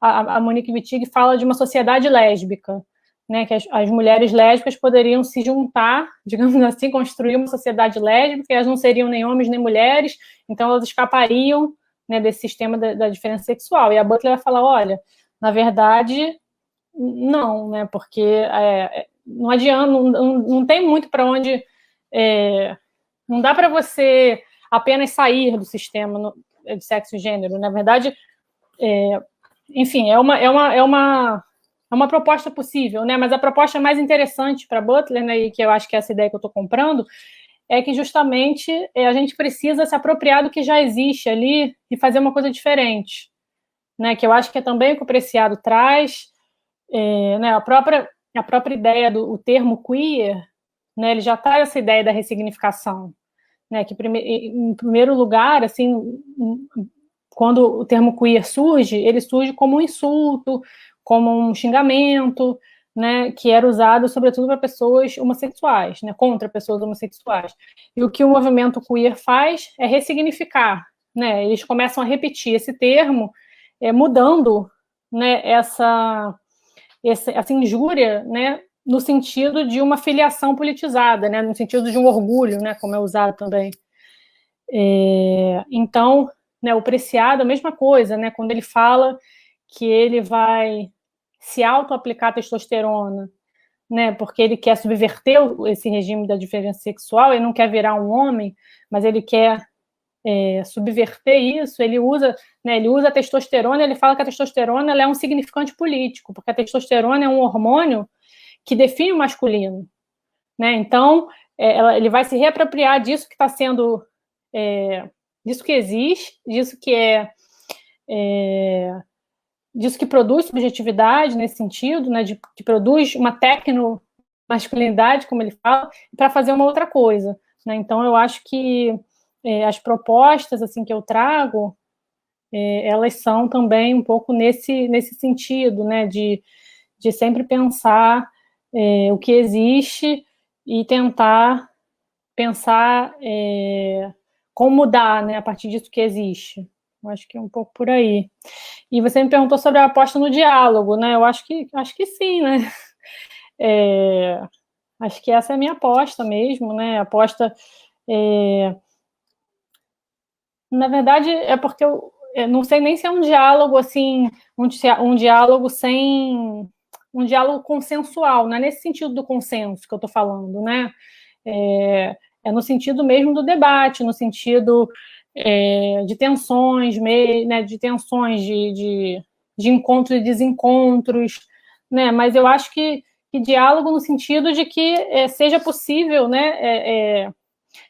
a Monique Wittig fala de uma sociedade lésbica, né, que as mulheres lésbicas poderiam se juntar, digamos assim, construir uma sociedade lésbica, elas não seriam nem homens nem mulheres, então elas escapariam, né, desse sistema da diferença sexual. E a Butler vai falar, olha, na verdade, não, né, porque não adianta, não tem muito para onde... não dá para você apenas sair do sistema de sexo e gênero. Na verdade, enfim, é uma proposta possível, né? Mas a proposta mais interessante para Butler, né, e que eu acho que é essa ideia que eu estou comprando, é que justamente a gente precisa se apropriar do que já existe ali e fazer uma coisa diferente, né? Que eu acho que é também o que o Preciado traz, né? A própria ideia do termo queer, né, ele já traz essa ideia da ressignificação, né, que em primeiro lugar, assim, quando o termo queer surge, ele surge como um insulto, como um xingamento, né, que era usado sobretudo para pessoas homossexuais, né, contra pessoas homossexuais. E o que o movimento queer faz é ressignificar, né, eles começam a repetir esse termo, mudando, né, essa injúria, né, no sentido de uma filiação politizada, né, no sentido de um orgulho, né, como é usado também. Então, né, o Preciado, a mesma coisa, né, quando ele fala que ele vai se auto-aplicar testosterona, né, porque ele quer subverter esse regime da diferença sexual, ele não quer virar um homem, mas ele quer subverter isso, ele usa a testosterona, ele fala que a testosterona ela é um significante político, porque a testosterona é um hormônio que define o masculino, né? Então, ele vai se reapropriar disso que está sendo, disso que existe, disso que produz subjetividade nesse sentido, né? Que produz uma tecno-masculinidade, como ele fala, para fazer uma outra coisa, né? Então, eu acho que as propostas assim que eu trago, elas são também um pouco nesse sentido, né? De sempre pensar o que existe e tentar pensar como mudar, né, a partir disso que existe. Eu acho que é um pouco por aí. E você me perguntou sobre a aposta no diálogo, né? Eu acho que sim, né? Acho que essa é a minha aposta mesmo, né? A aposta, na verdade, é porque eu não sei nem se é um diálogo assim, um diálogo sem um diálogo consensual, não é nesse sentido do consenso que eu estou falando, né? É no sentido mesmo do debate, no sentido de tensões, né? De tensões de encontros e desencontros, né? Mas eu acho que diálogo no sentido de que seja possível, né?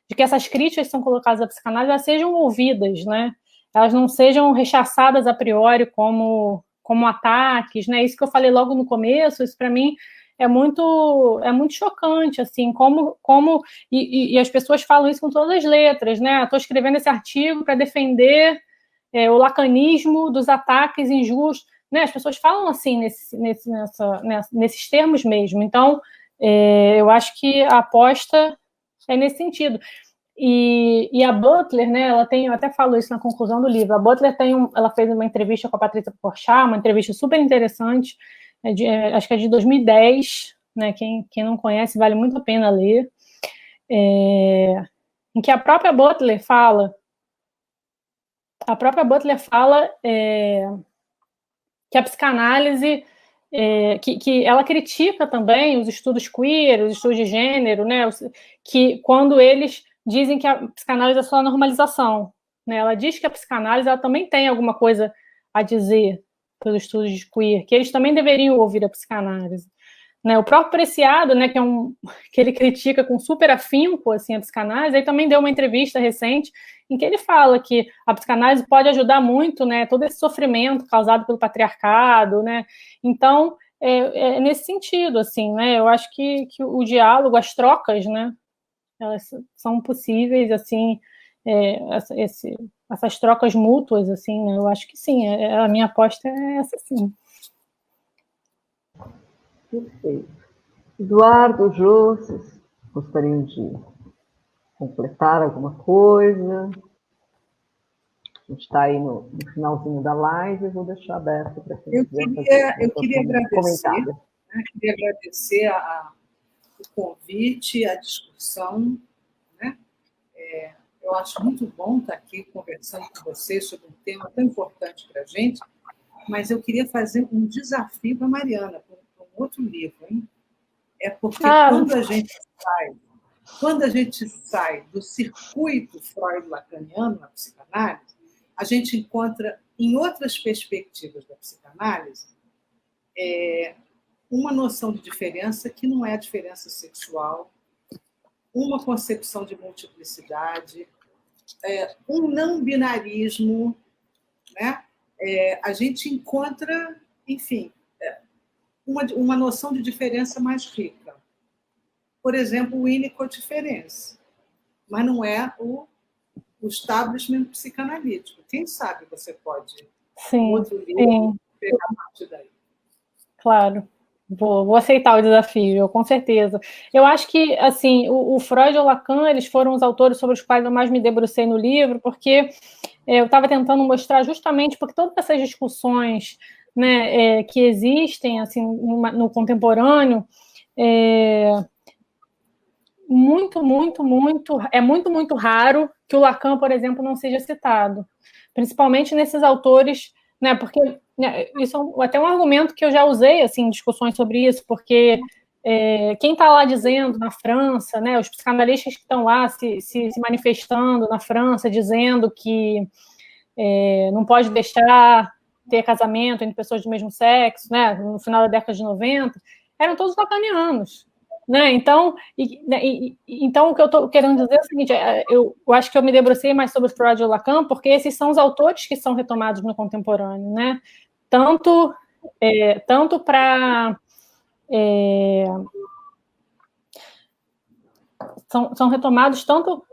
De que essas críticas que são colocadas à psicanálise elas sejam ouvidas, né? Elas não sejam rechaçadas a priori como ataques, né? Isso que eu falei logo no começo, isso para mim é muito chocante, assim, e as pessoas falam isso com todas as letras, né? Estou escrevendo esse artigo para defender o lacanismo dos ataques injustos, né? As pessoas falam assim nesses termos mesmo. Então, eu acho que a aposta é nesse sentido. E a Butler, né, eu até falo isso na conclusão do livro, a Butler ela fez uma entrevista com a Patrícia Porchat, uma entrevista super interessante, acho que é de 2010, né, quem não conhece vale muito a pena ler, em que a própria Butler fala que a psicanálise, que ela critica também os estudos queer, os estudos de gênero, né, que quando eles dizem que a psicanálise é só a normalização, né? Ela diz que a psicanálise ela também tem alguma coisa a dizer pelos estudos de queer, que eles também deveriam ouvir a psicanálise, né? O próprio Preciado, né, que ele critica com super afinco assim, a psicanálise, ele também deu uma entrevista recente em que ele fala que a psicanálise pode ajudar muito, né, todo esse sofrimento causado pelo patriarcado, né? Então, é nesse sentido, assim, né? Eu acho que o diálogo, as trocas, né, elas são possíveis, assim, essas trocas mútuas, assim, né? Eu acho que sim, a minha aposta é essa, sim. Perfeito. Eduardo, Jô, vocês gostariam de completar alguma coisa? A gente está aí no finalzinho da live, eu vou deixar aberto para quem quiser fazer. Eu queria agradecer, né? Queria agradecer o convite, a discussão, né? Eu acho muito bom estar aqui conversando com vocês sobre um tema tão importante para a gente, mas eu queria fazer um desafio para a Mariana, para um outro livro, hein? É porque quando a gente sai do circuito freud-lacaniano na psicanálise, a gente encontra, em outras perspectivas da psicanálise, uma noção de diferença que não é a diferença sexual, uma concepção de multiplicidade, um não binarismo, né? A gente encontra, enfim, uma noção de diferença mais rica. Por exemplo, o Winnicott diferença, mas não é o establishment psicanalítico. Quem sabe você pode, outro livro, pegar a partir daí. Claro. Vou aceitar o desafio, com certeza. Eu acho que, assim, o Freud e o Lacan, eles foram os autores sobre os quais eu mais me debrucei no livro, porque eu estava tentando mostrar justamente porque todas essas discussões, né, que existem, assim, no contemporâneo, muito raro que o Lacan, por exemplo, não seja citado, principalmente nesses autores, né, porque isso é até um argumento que eu já usei, assim, em discussões sobre isso, porque quem está lá dizendo na França, né, os psicanalistas que estão lá se manifestando na França, dizendo que não pode deixar ter casamento entre pessoas do mesmo sexo, né, no final da década de 90, eram todos lacanianos. Né? Então, então, o que eu estou querendo dizer é o seguinte, eu acho que eu me debrucei mais sobre Freud e Lacan, porque esses são os autores que são retomados no contemporâneo, né? Tanto para... são retomados tanto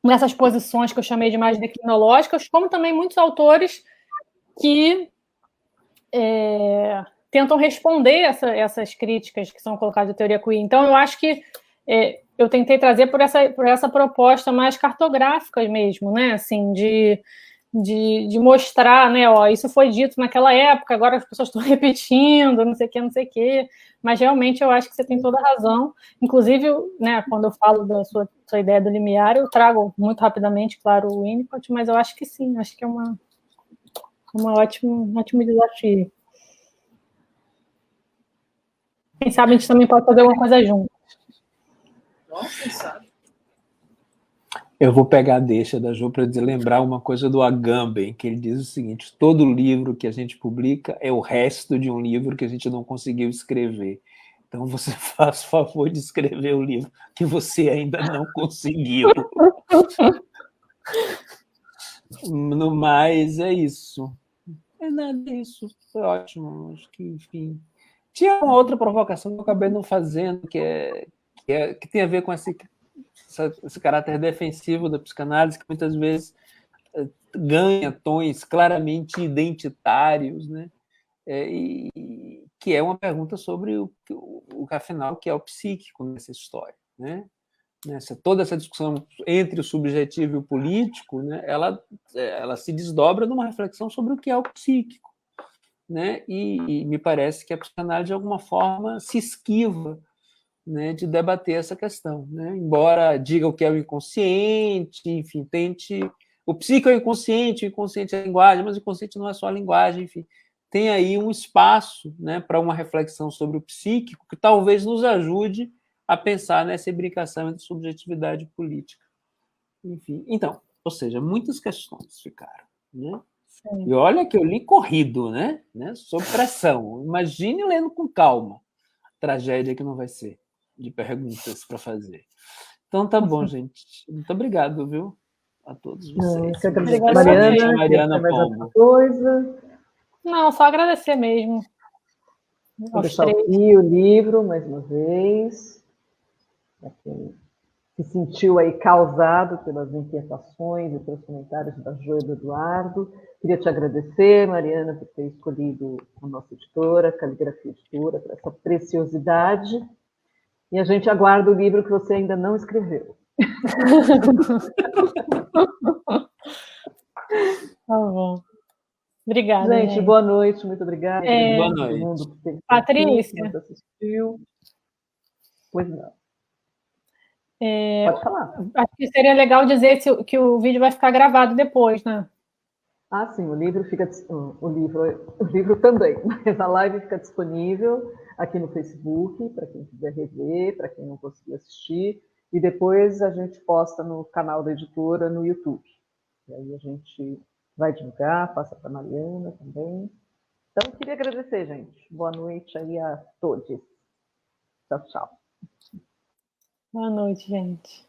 nessas posições que eu chamei de mais declinológicas, como também muitos autores que tentam responder essas críticas que são colocadas à teoria queer. Então, eu acho que eu tentei trazer por essa proposta mais cartográfica mesmo, né? Assim, de mostrar, né? Ó, isso foi dito naquela época, agora as pessoas estão repetindo, não sei o quê. Mas, realmente, eu acho que você tem toda a razão. Inclusive, né, quando eu falo da sua ideia do limiar, eu trago muito rapidamente, claro, o Winnicott, mas eu acho que sim, acho que é um ótimo desafio. Quem sabe a gente também pode fazer alguma coisa junto. Nossa, sabe? Eu vou pegar a deixa da Jo para lembrar uma coisa do Agamben, que ele diz o seguinte: todo livro que a gente publica é o resto de um livro que a gente não conseguiu escrever. Então você faz o favor de escrever o livro que você ainda não conseguiu. No mais, é isso. É nada, é isso. Foi ótimo. Acho que, enfim, Tinha uma outra provocação que eu acabei não fazendo, que tem a ver com esse caráter defensivo da psicanálise, que muitas vezes ganha tons claramente identitários, né? E que é uma pergunta sobre afinal, que é o psíquico nessa história, né? Toda essa discussão entre o subjetivo e o político, né? Ela se desdobra numa reflexão sobre o que é o psíquico, né? E me parece que a psicanálise, de alguma forma, se esquiva, né, de debater essa questão, né? Embora diga o que é o inconsciente, enfim, tente... O psíquico é o inconsciente é a linguagem, mas o inconsciente não é só a linguagem, enfim. Tem aí um espaço, né, para uma reflexão sobre o psíquico que talvez nos ajude a pensar nessa imbricação entre subjetividade e política. Enfim, então, ou seja, muitas questões ficaram, né? Sim. E olha que eu li corrido, né? Sob pressão. Imagine lendo com calma. Tragédia que não vai ser, de perguntas para fazer. Então, tá bom, gente. Muito obrigado, viu? A todos vocês. Mariana, mais alguma coisa? Não, só agradecer mesmo. Vou deixar aqui o livro, mais uma vez. Para quem se sentiu aí causado pelas inquietações e pelos comentários da Jo e do Eduardo. Queria te agradecer, Mariana, por ter escolhido a nossa editora, Caligrafia Editora, por essa preciosidade. E a gente aguarda o livro que você ainda não escreveu. Tá bom. Obrigada, gente. Boa noite, muito obrigada. Boa noite. Todo mundo que Patrícia. nos assistiu. Pois não. Pode falar. Acho que seria legal dizer que o vídeo vai ficar gravado depois, né? Ah, sim, o livro fica o livro também, mas a live fica disponível aqui no Facebook para quem quiser rever, para quem não conseguiu assistir, e depois a gente posta no canal da editora no YouTube. E aí a gente vai divulgar, passa para a Mariana também. Então, queria agradecer, gente. Boa noite aí a todos. Tchau, tchau. Boa noite, gente.